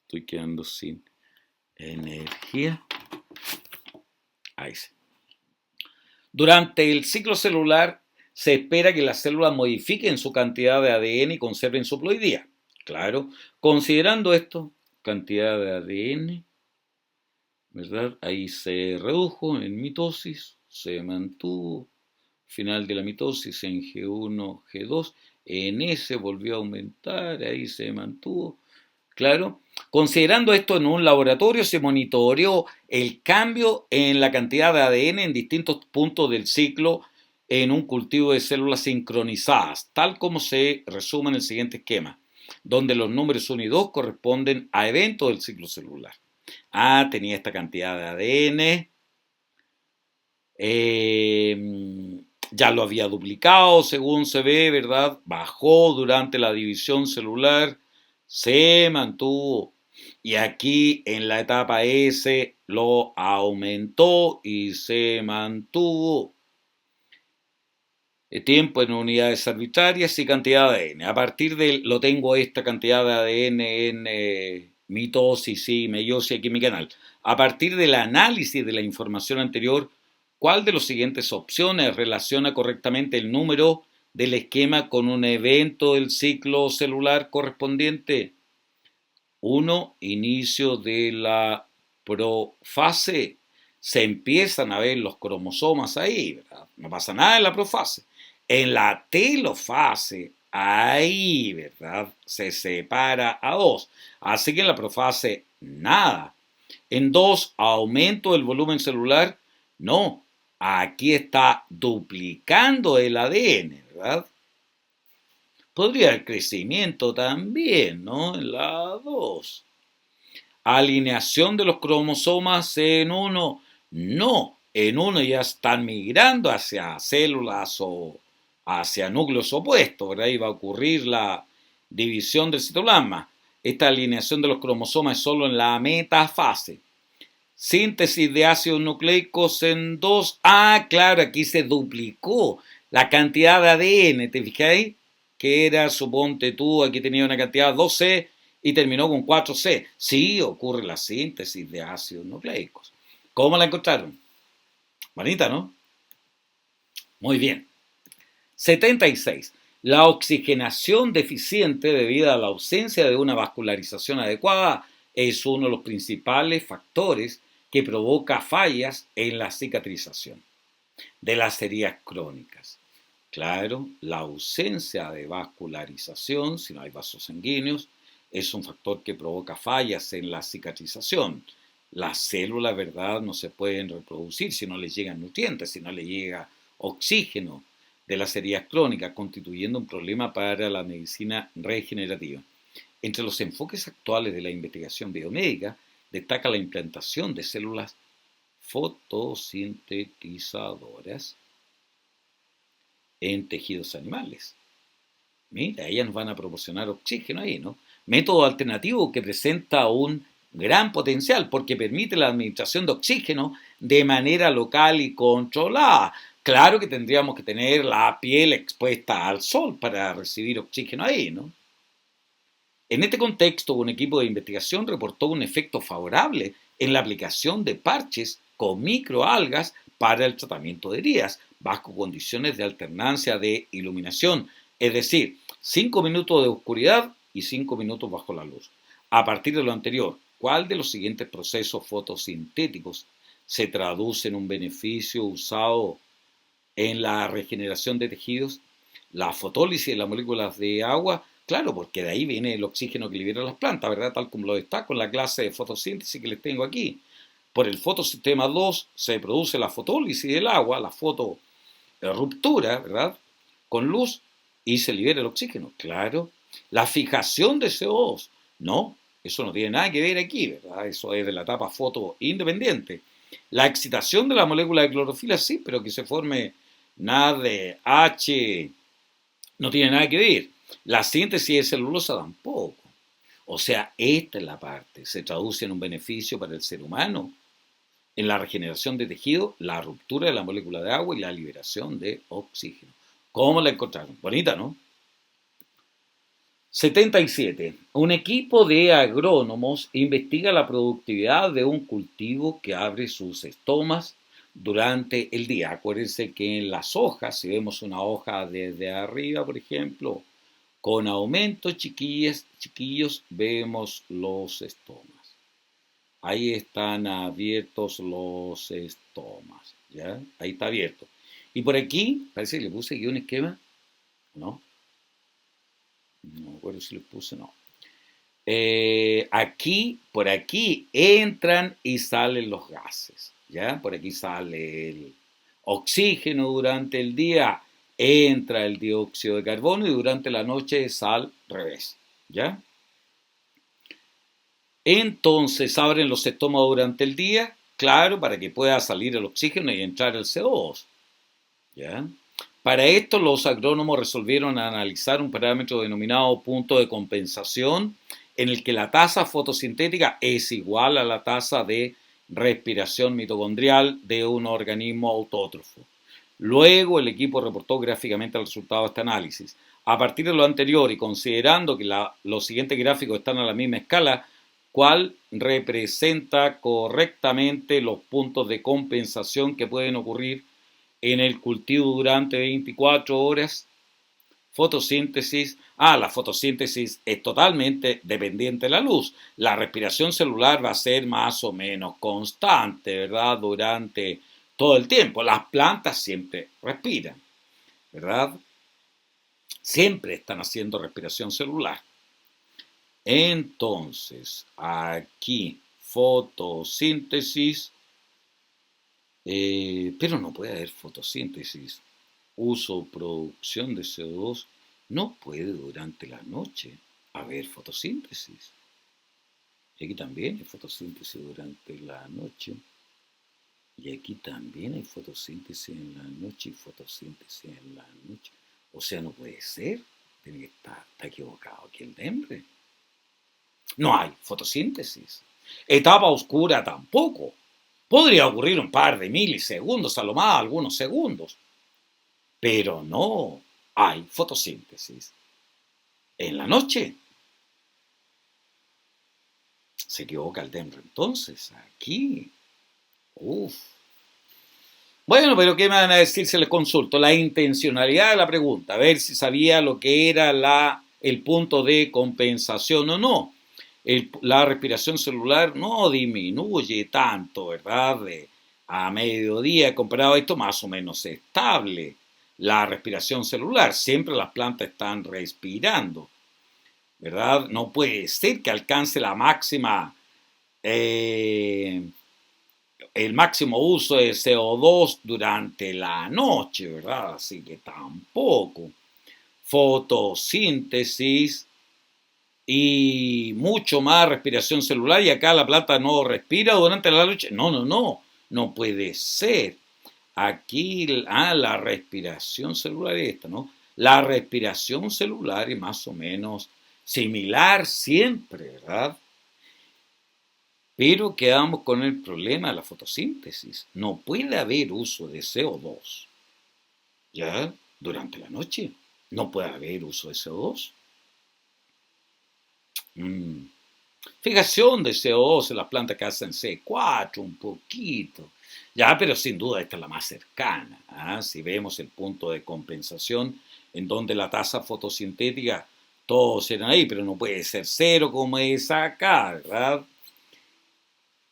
[SPEAKER 1] Estoy quedando sin energía. Ahí sí. Durante el ciclo celular se espera que las células modifiquen su cantidad de ADN y conserven su ploidía. Claro, considerando esto, cantidad de ADN, ¿verdad? Ahí se redujo en mitosis, se mantuvo, final de la mitosis en G1, G2, en S volvió a aumentar, ahí se mantuvo. Claro, considerando esto en un laboratorio se monitoreó el cambio en la cantidad de ADN en distintos puntos del ciclo en un cultivo de células sincronizadas, tal como se resume en el siguiente esquema, donde los números 1 y 2 corresponden a eventos del ciclo celular. Tenía esta cantidad de ADN, ya lo había duplicado según se ve, ¿verdad? Bajó durante la división celular, se mantuvo. Y aquí en la etapa S lo aumentó y se mantuvo. Tiempo en unidades arbitrarias y cantidad de ADN. A partir de, lo tengo esta cantidad de ADN en mitosis y meiosis aquí en mi canal. A partir del análisis de la información anterior, ¿cuál de las siguientes opciones relaciona correctamente el número del esquema con un evento del ciclo celular correspondiente? 1. Inicio de la profase. Se empiezan a ver los cromosomas ahí, ¿verdad? No pasa nada en la profase. En la telofase, ahí, ¿verdad? Se separa a 2. Así que en la profase, nada. En 2, aumento del volumen celular. No, aquí está duplicando el ADN, ¿verdad? Podría haber crecimiento también, ¿no? En la 2. Alineación de los cromosomas en 1. No, en 1 ya están migrando hacia células o hacia núcleos opuestos, ¿verdad? Ahí va a ocurrir la división del citoplasma. Esta alineación de los cromosomas es solo en la metafase. Síntesis de ácidos nucleicos en 2. Claro, aquí se duplicó la cantidad de ADN, ¿te fijáis? Que era, suponte tú, aquí tenía una cantidad 2C y terminó con 4C. Sí, ocurre la síntesis de ácidos nucleicos. ¿Cómo la encontraron? Bonita, ¿no? Muy bien. 76. La oxigenación deficiente debido a la ausencia de una vascularización adecuada es uno de los principales factores que provoca fallas en la cicatrización de las heridas crónicas. Claro, la ausencia de vascularización, si no hay vasos sanguíneos, es un factor que provoca fallas en la cicatrización. Las células, ¿verdad?, no se pueden reproducir si no les llegan nutrientes, si no les llega oxígeno. de las heridas crónicas, constituyendo un problema para la medicina regenerativa. Entre los enfoques actuales de la investigación biomédica destaca la implantación de células fotosintetizadoras en tejidos animales. Mira, ellas nos van a proporcionar oxígeno ahí, ¿no? Método alternativo que presenta un gran potencial porque permite la administración de oxígeno de manera local y controlada. Claro que tendríamos que tener la piel expuesta al sol para recibir oxígeno ahí, ¿no? En este contexto, un equipo de investigación reportó un efecto favorable en la aplicación de parches con microalgas para el tratamiento de heridas, bajo condiciones de alternancia de iluminación, es decir, 5 minutos de oscuridad y 5 minutos bajo la luz. A partir de lo anterior, ¿cuál de los siguientes procesos fotosintéticos se traduce en un beneficio usado en la regeneración de tejidos? La fotólisis de las moléculas de agua. Claro, porque de ahí viene el oxígeno que liberan las plantas, ¿verdad? Tal como lo destaco en la clase de fotosíntesis que les tengo aquí. Por el fotosistema 2 se produce la fotólisis del agua, la fotorruptura, ¿verdad? Con luz y se libera el oxígeno. Claro. La fijación de CO2. No, eso no tiene nada que ver aquí, ¿verdad? Eso es de la etapa fotoindependiente. La excitación de la molécula de clorofila sí, pero que se forme NADH no tiene nada que ver. La síntesis de celulosa tampoco. O sea, esta es la parte. Se traduce en un beneficio para el ser humano. En la regeneración de tejido, la ruptura de la molécula de agua y la liberación de oxígeno. ¿Cómo la encontraron? Bonita, ¿no? 77. Un equipo de agrónomos investiga la productividad de un cultivo que abre sus estomas durante el día. Acuérdense que en las hojas, si vemos una hoja desde arriba, por ejemplo, con aumento, chiquillos, vemos los estomas. Ahí están abiertos los estomas, ¿ya? Ahí está abierto. Y por aquí, parece que le puse aquí un esquema, ¿no? No me acuerdo si le puse, no. Por aquí entran y salen los gases, ¿ya? Por aquí sale el oxígeno durante el día, entra el dióxido de carbono y durante la noche es al revés, ¿ya? Entonces abren los estómagos durante el día, claro, para que pueda salir el oxígeno y entrar el CO2, ¿ya? Para esto los agrónomos resolvieron analizar un parámetro denominado punto de compensación en el que la tasa fotosintética es igual a la tasa de respiración mitocondrial de un organismo autótrofo. Luego el equipo reportó gráficamente el resultado de este análisis. A partir de lo anterior y considerando que los siguientes gráficos están a la misma escala, ¿cuál representa correctamente los puntos de compensación que pueden ocurrir en el cultivo durante 24 horas? Fotosíntesis. La fotosíntesis es totalmente dependiente de la luz. La respiración celular va a ser más o menos constante, ¿verdad? Durante todo el tiempo. Las plantas siempre respiran, ¿verdad? Siempre están haciendo respiración celular. Entonces, aquí, fotosíntesis, pero no puede haber fotosíntesis. Uso, producción de CO2, no puede durante la noche haber fotosíntesis. Y aquí también hay fotosíntesis durante la noche. Y aquí también hay fotosíntesis en la noche y fotosíntesis en la noche. O sea, no puede ser. Tiene que estar, está equivocado aquí el nombre. No hay fotosíntesis. Etapa oscura tampoco. Podría ocurrir un par de milisegundos, a lo más algunos segundos. Pero no hay fotosíntesis en la noche. Se equivoca el Denver entonces, aquí. Uf. Bueno, pero ¿qué me van a decir si les consulto? La intencionalidad de la pregunta, a ver si sabía lo que era el punto de compensación o no. La respiración celular no disminuye tanto, ¿verdad? A mediodía comparado a esto, más o menos estable. La respiración celular, siempre las plantas están respirando, ¿verdad? No puede ser que alcance la máxima el máximo uso de CO2 durante la noche, ¿verdad? Así que tampoco. Fotosíntesis y mucho más respiración celular y acá la planta no respira durante la noche. No, no, no, no puede ser. Aquí, la respiración celular es esta, ¿no? La respiración celular es más o menos similar siempre, ¿verdad? Pero quedamos con el problema de la fotosíntesis. No puede haber uso de CO2, ¿ya? Durante la noche. No puede haber uso de CO2. Mm. Fijación de CO2 en las plantas que hacen C4, un poquito. Ya, pero sin duda esta es la más cercana. ¿Ah? Si vemos el punto de compensación en donde la tasa fotosintética, todos eran ahí, pero no puede ser cero como es acá, ¿verdad?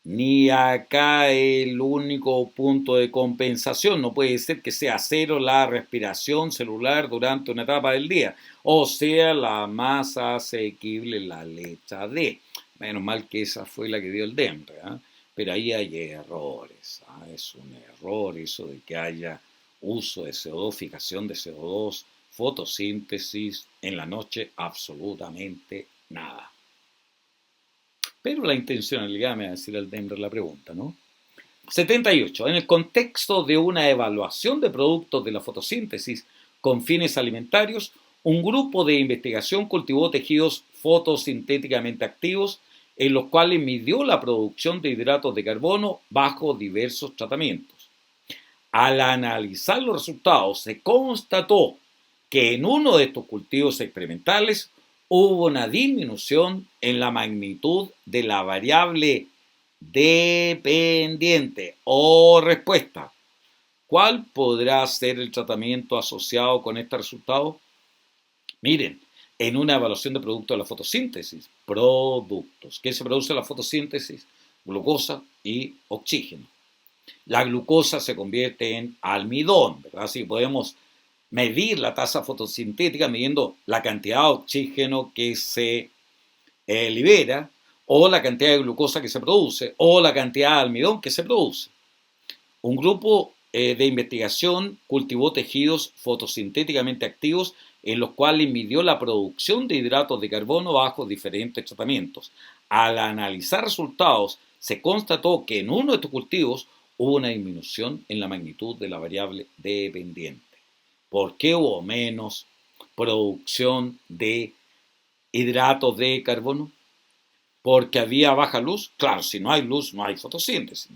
[SPEAKER 1] Ni acá el único punto de compensación. No puede ser que sea cero la respiración celular durante una etapa del día. O sea, la más asequible, la letra D. Menos mal que esa fue la que dio el DEMRE. ¿Eh? Pero ahí hay errores. ¿Eh? Es un error eso de que haya uso de CO2, fijación de CO2, fotosíntesis en la noche, absolutamente nada. Pero la intencionalidad me va a decir el Denver la pregunta, ¿no? 78. En el contexto de una evaluación de productos de la fotosíntesis con fines alimentarios, un grupo de investigación cultivó tejidos fotosintéticamente activos en los cuales midió la producción de hidratos de carbono bajo diversos tratamientos. Al analizar los resultados, se constató que en uno de estos cultivos experimentales hubo una disminución en la magnitud de la variable dependiente o respuesta. ¿Cuál podrá ser el tratamiento asociado con este resultado? Miren, en una evaluación de productos de la fotosíntesis, productos. ¿Qué se produce en la fotosíntesis? Glucosa y oxígeno. La glucosa se convierte en almidón, ¿verdad? Así que podemos medir la tasa fotosintética midiendo la cantidad de oxígeno que se libera o la cantidad de glucosa que se produce o la cantidad de almidón que se produce. Un grupo de investigación cultivó tejidos fotosintéticamente activos en los cuales midió la producción de hidratos de carbono bajo diferentes tratamientos. Al analizar resultados, se constató que en uno de estos cultivos hubo una disminución en la magnitud de la variable dependiente. ¿Por qué hubo menos producción de hidratos de carbono? ¿Porque había baja luz? Claro, si no hay luz no hay fotosíntesis.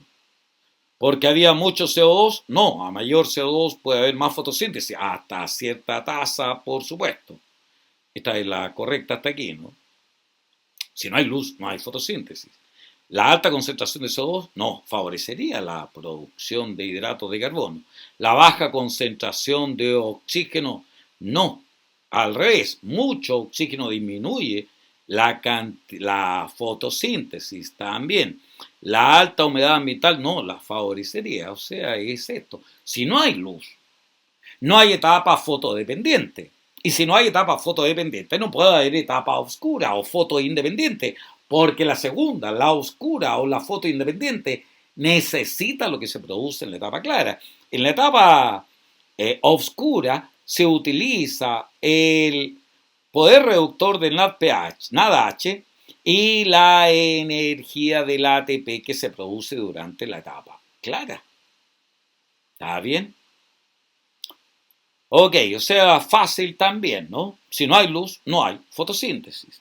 [SPEAKER 1] ¿Porque había mucho CO2? No, a mayor CO2 puede haber más fotosíntesis, hasta cierta tasa, por supuesto. Esta es la correcta hasta aquí, ¿no? Si no hay luz, no hay fotosíntesis. La alta concentración de CO2 no favorecería la producción de hidratos de carbono. La baja concentración de oxígeno no. Al revés, mucho oxígeno disminuye la fotosíntesis también. La alta humedad ambiental no la favorecería. O sea, es esto. Si no hay luz, no hay etapa fotodependiente. Y si no hay etapa fotodependiente, no puede haber etapa oscura o fotoindependiente, porque la segunda, la oscura o la fotoindependiente, necesita lo que se produce en la etapa clara. En la etapa oscura se utiliza el poder reductor del NADH y la energía del ATP que se produce durante la etapa clara. ¿Está bien? Ok, o sea, fácil también, ¿no? Si no hay luz, no hay fotosíntesis.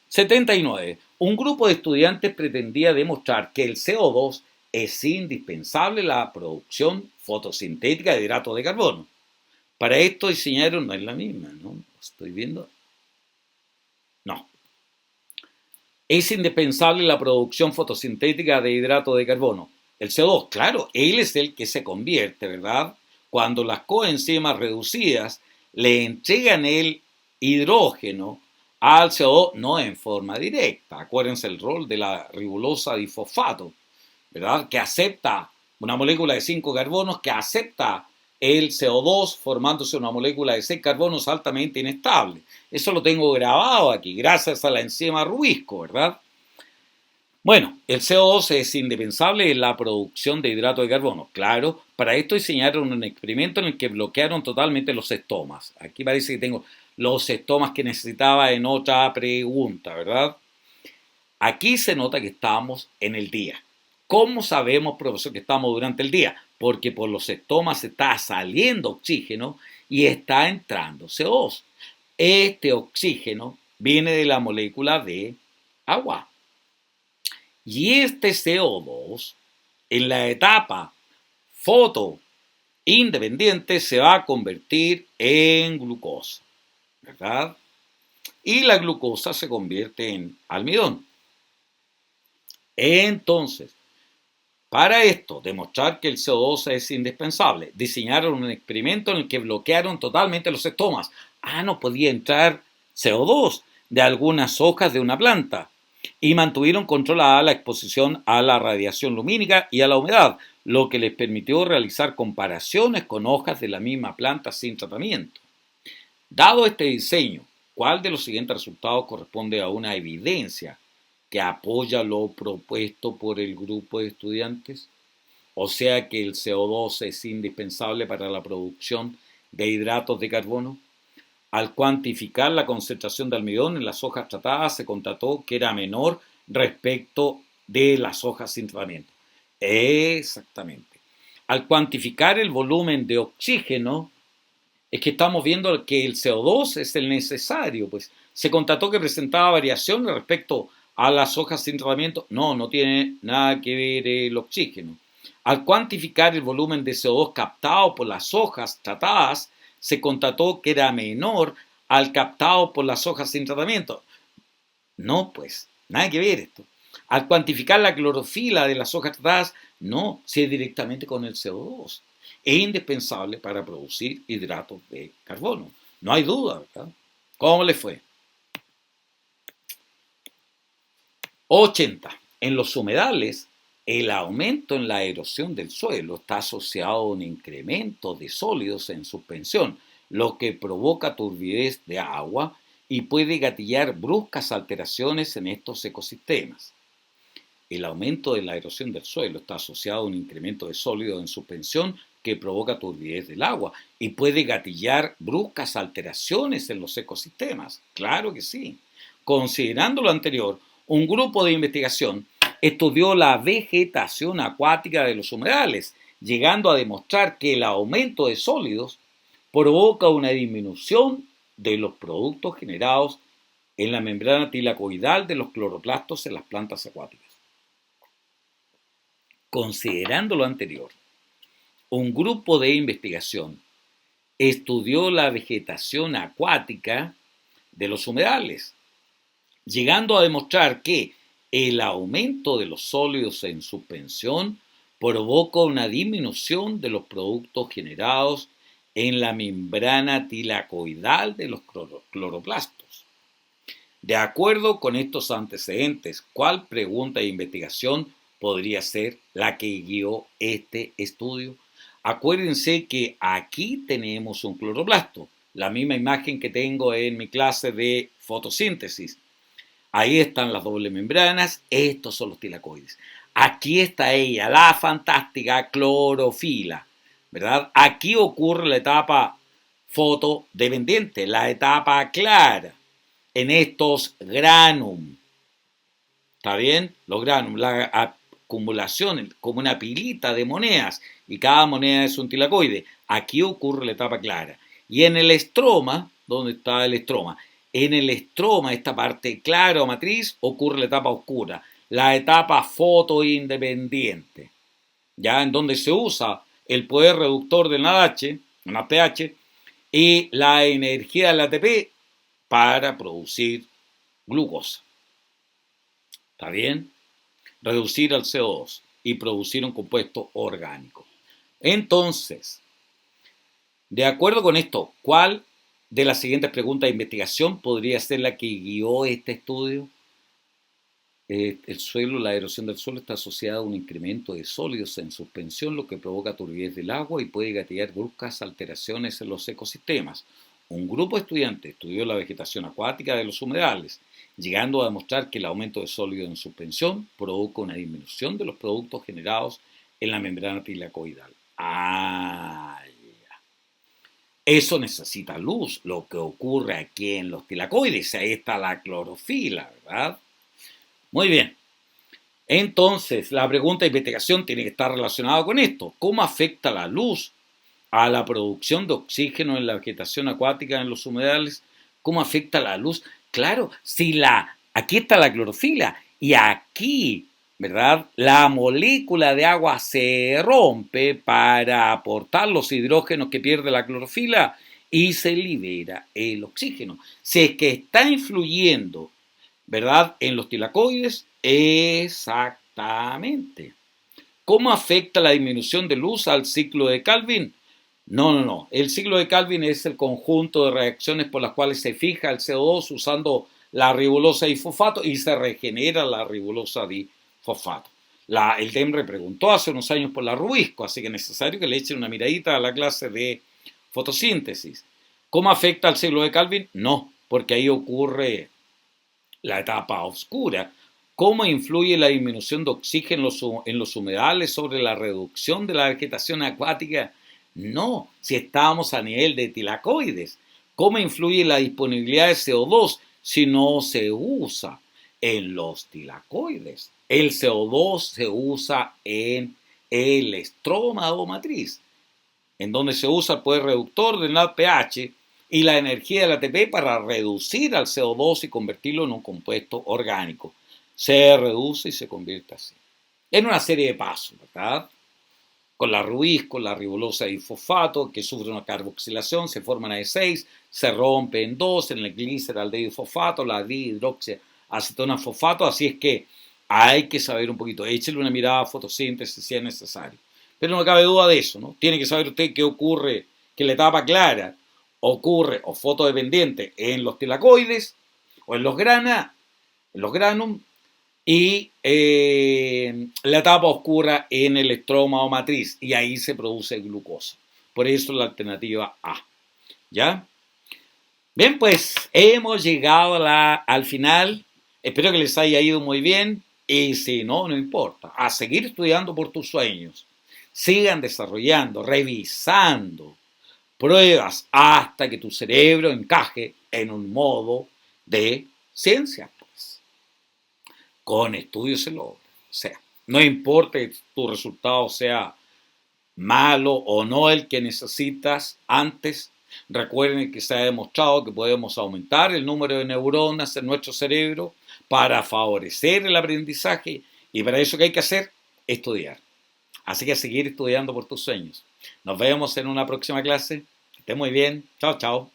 [SPEAKER 1] 79. Un grupo de estudiantes pretendía demostrar que el CO2 es indispensable en la producción fotosintética de hidratos de carbono. Para esto diseñaron, no es la misma, ¿no? Estoy viendo. No. Es indispensable la producción fotosintética de hidratos de carbono. El CO2, claro, él es el que se convierte, ¿verdad? Cuando las coenzimas reducidas le entregan el hidrógeno al CO2, no en forma directa. Acuérdense el rol de la ribosa difosfato, ¿verdad? Que acepta una molécula de 5 carbonos que acepta el CO2 formándose una molécula de 6 carbonos altamente inestable. Eso lo tengo grabado aquí, gracias a la enzima Rubisco, ¿verdad? Bueno, el CO2 es indispensable en la producción de hidratos de carbono. Claro, para esto diseñaron un experimento en el que bloquearon totalmente los estomas. Aquí parece que tengo los estomas que necesitaba en otra pregunta, ¿verdad? Aquí se nota que estamos en el día. ¿Cómo sabemos, profesor, que estamos durante el día? Porque por los estomas está saliendo oxígeno y está entrando CO2. Este oxígeno viene de la molécula de agua. Y este CO2, en la etapa fotoindependiente, se va a convertir en glucosa, ¿verdad? Y la glucosa se convierte en almidón. Entonces, para esto, demostrar que el CO2 es indispensable, diseñaron un experimento en el que bloquearon totalmente los estomas. No podía entrar CO2 de algunas hojas de una planta y mantuvieron controlada la exposición a la radiación lumínica y a la humedad, lo que les permitió realizar comparaciones con hojas de la misma planta sin tratamiento. Dado este diseño, ¿cuál de los siguientes resultados corresponde a una evidencia que apoya lo propuesto por el grupo de estudiantes? O sea que el CO2 es indispensable para la producción de hidratos de carbono. Al cuantificar la concentración de almidón en las hojas tratadas, se constató que era menor respecto de las hojas sin tratamiento. Exactamente. Al cuantificar el volumen de oxígeno, es que estamos viendo que el CO2 es el necesario, pues se constató que presentaba variaciones respecto a las hojas sin tratamiento. No, no tiene nada que ver el oxígeno. Al cuantificar el volumen de CO2 captado por las hojas tratadas, se constató que era menor al captado por las hojas sin tratamiento. No, pues, nada que ver esto. Al cuantificar la clorofila de las hojas tratadas, no, si es directamente con el CO2. Es indispensable para producir hidratos de carbono. No hay duda, ¿verdad? ¿Cómo le fue? 80. En los humedales, el aumento en la erosión del suelo está asociado a un incremento de sólidos en suspensión, lo que provoca turbidez de agua y puede gatillar bruscas alteraciones en estos ecosistemas. El aumento de la erosión del suelo está asociado a un incremento de sólidos en suspensión que provoca turbidez del agua y puede gatillar bruscas alteraciones en los ecosistemas. Claro que sí. Considerando lo anterior, un grupo de investigación estudió la vegetación acuática de los humedales, llegando a demostrar que el aumento de sólidos provoca una disminución de los productos generados en la membrana tilacoidal de los cloroplastos en las plantas acuáticas. Considerando lo anterior, un grupo de investigación estudió la vegetación acuática de los humedales, llegando a demostrar que el aumento de los sólidos en suspensión provoca una disminución de los productos generados en la membrana tilacoidal de los cloroplastos. De acuerdo con estos antecedentes, ¿cuál pregunta de investigación podría ser la que guió este estudio? Acuérdense que aquí tenemos un cloroplasto, la misma imagen que tengo en mi clase de fotosíntesis. Ahí están las dobles membranas, estos son los tilacoides. Aquí está ella, la fantástica clorofila, ¿verdad? Aquí ocurre la etapa fotodependiente, la etapa clara, en estos granum. ¿Está bien? Los granum, la acumulación, como una pilita de monedas, y cada moneda es un tilacoide. Aquí ocurre la etapa clara. Y en el estroma, ¿dónde está el estroma? En el estroma, esta parte clara o matriz, ocurre la etapa oscura, la etapa fotoindependiente, ya en donde se usa el poder reductor del NADH, NADPH, y la energía del ATP para producir glucosa. ¿Está bien? Reducir el CO2 y producir un compuesto orgánico. Entonces, de acuerdo con esto, ¿cuál de las siguientes preguntas de investigación podría ser la que guió este estudio? El suelo, la erosión del suelo está asociada a un incremento de sólidos en suspensión, lo que provoca turbidez del agua y puede gatillar bruscas alteraciones en los ecosistemas. un grupo de estudiantes estudió la vegetación acuática de los humedales, llegando a demostrar que el aumento de sólido en suspensión provoca una disminución de los productos generados en la membrana tilacoidal. Ah, ya. Eso necesita luz, lo que ocurre aquí en los tilacoides. Ahí está la clorofila, ¿verdad? Muy bien. Entonces, la pregunta de investigación tiene que estar relacionada con esto. ¿Cómo afecta la luz a la producción de oxígeno en la vegetación acuática en los humedales? ¿Cómo afecta la luz? Claro, aquí está la clorofila y aquí, ¿verdad? La molécula de agua se rompe para aportar los hidrógenos que pierde la clorofila y se libera el oxígeno. Si es que está influyendo, ¿verdad?, en los tilacoides, exactamente. ¿Cómo afecta la disminución de luz al ciclo de Calvin? No. El ciclo de Calvin es el conjunto de reacciones por las cuales se fija el CO2 usando la ribolosa difosfato y se regenera la ribolosa difosfato. El TEMRE preguntó hace unos años por la Rubisco, así que es necesario que le echen una miradita a la clase de fotosíntesis. ¿Cómo afecta al ciclo de Calvin? No, porque ahí ocurre la etapa oscura. ¿Cómo influye la disminución de oxígeno en los humedales sobre la reducción de la vegetación acuática? No, si estamos a nivel de tilacoides. ¿Cómo influye la disponibilidad de CO2 si no se usa en los tilacoides? El CO2 se usa en el estrómado matriz, en donde se usa el poder reductor del NADPH y la energía del ATP para reducir al CO2 y convertirlo en un compuesto orgánico. Se reduce y se convierte así. En una serie de pasos, ¿verdad? Con la Rubisco, la ribolosa difosfato, que sufre una carboxilación, se forman AE6, se rompe en dos, en el gliceraldehidrofosfato, la dihidroxiacetona fosfato, así es que hay que saber un poquito, échele una mirada a fotosíntesis si es necesario. Pero no cabe duda de eso, ¿no? Tiene que saber usted qué ocurre, que la etapa clara ocurre o fotodependiente en los tilacoides o en los granum, y la etapa oscura en el estrómado matriz, y ahí se produce glucosa. Por eso la alternativa A. ¿Ya? Bien, pues hemos llegado al final. Espero que les haya ido muy bien. Y si no, no importa. A seguir estudiando por tus sueños. Sigan desarrollando, revisando pruebas hasta que tu cerebro encaje en un modo de ciencia. Con estudios se logra. O sea, no importa que tu resultado sea malo o no el que necesitas antes. Recuerden que se ha demostrado que podemos aumentar el número de neuronas en nuestro cerebro para favorecer el aprendizaje, y para eso, ¿qué hay que hacer? Estudiar. Así que seguir estudiando por tus sueños. Nos vemos en una próxima clase. Que esté muy bien. Chao, chao.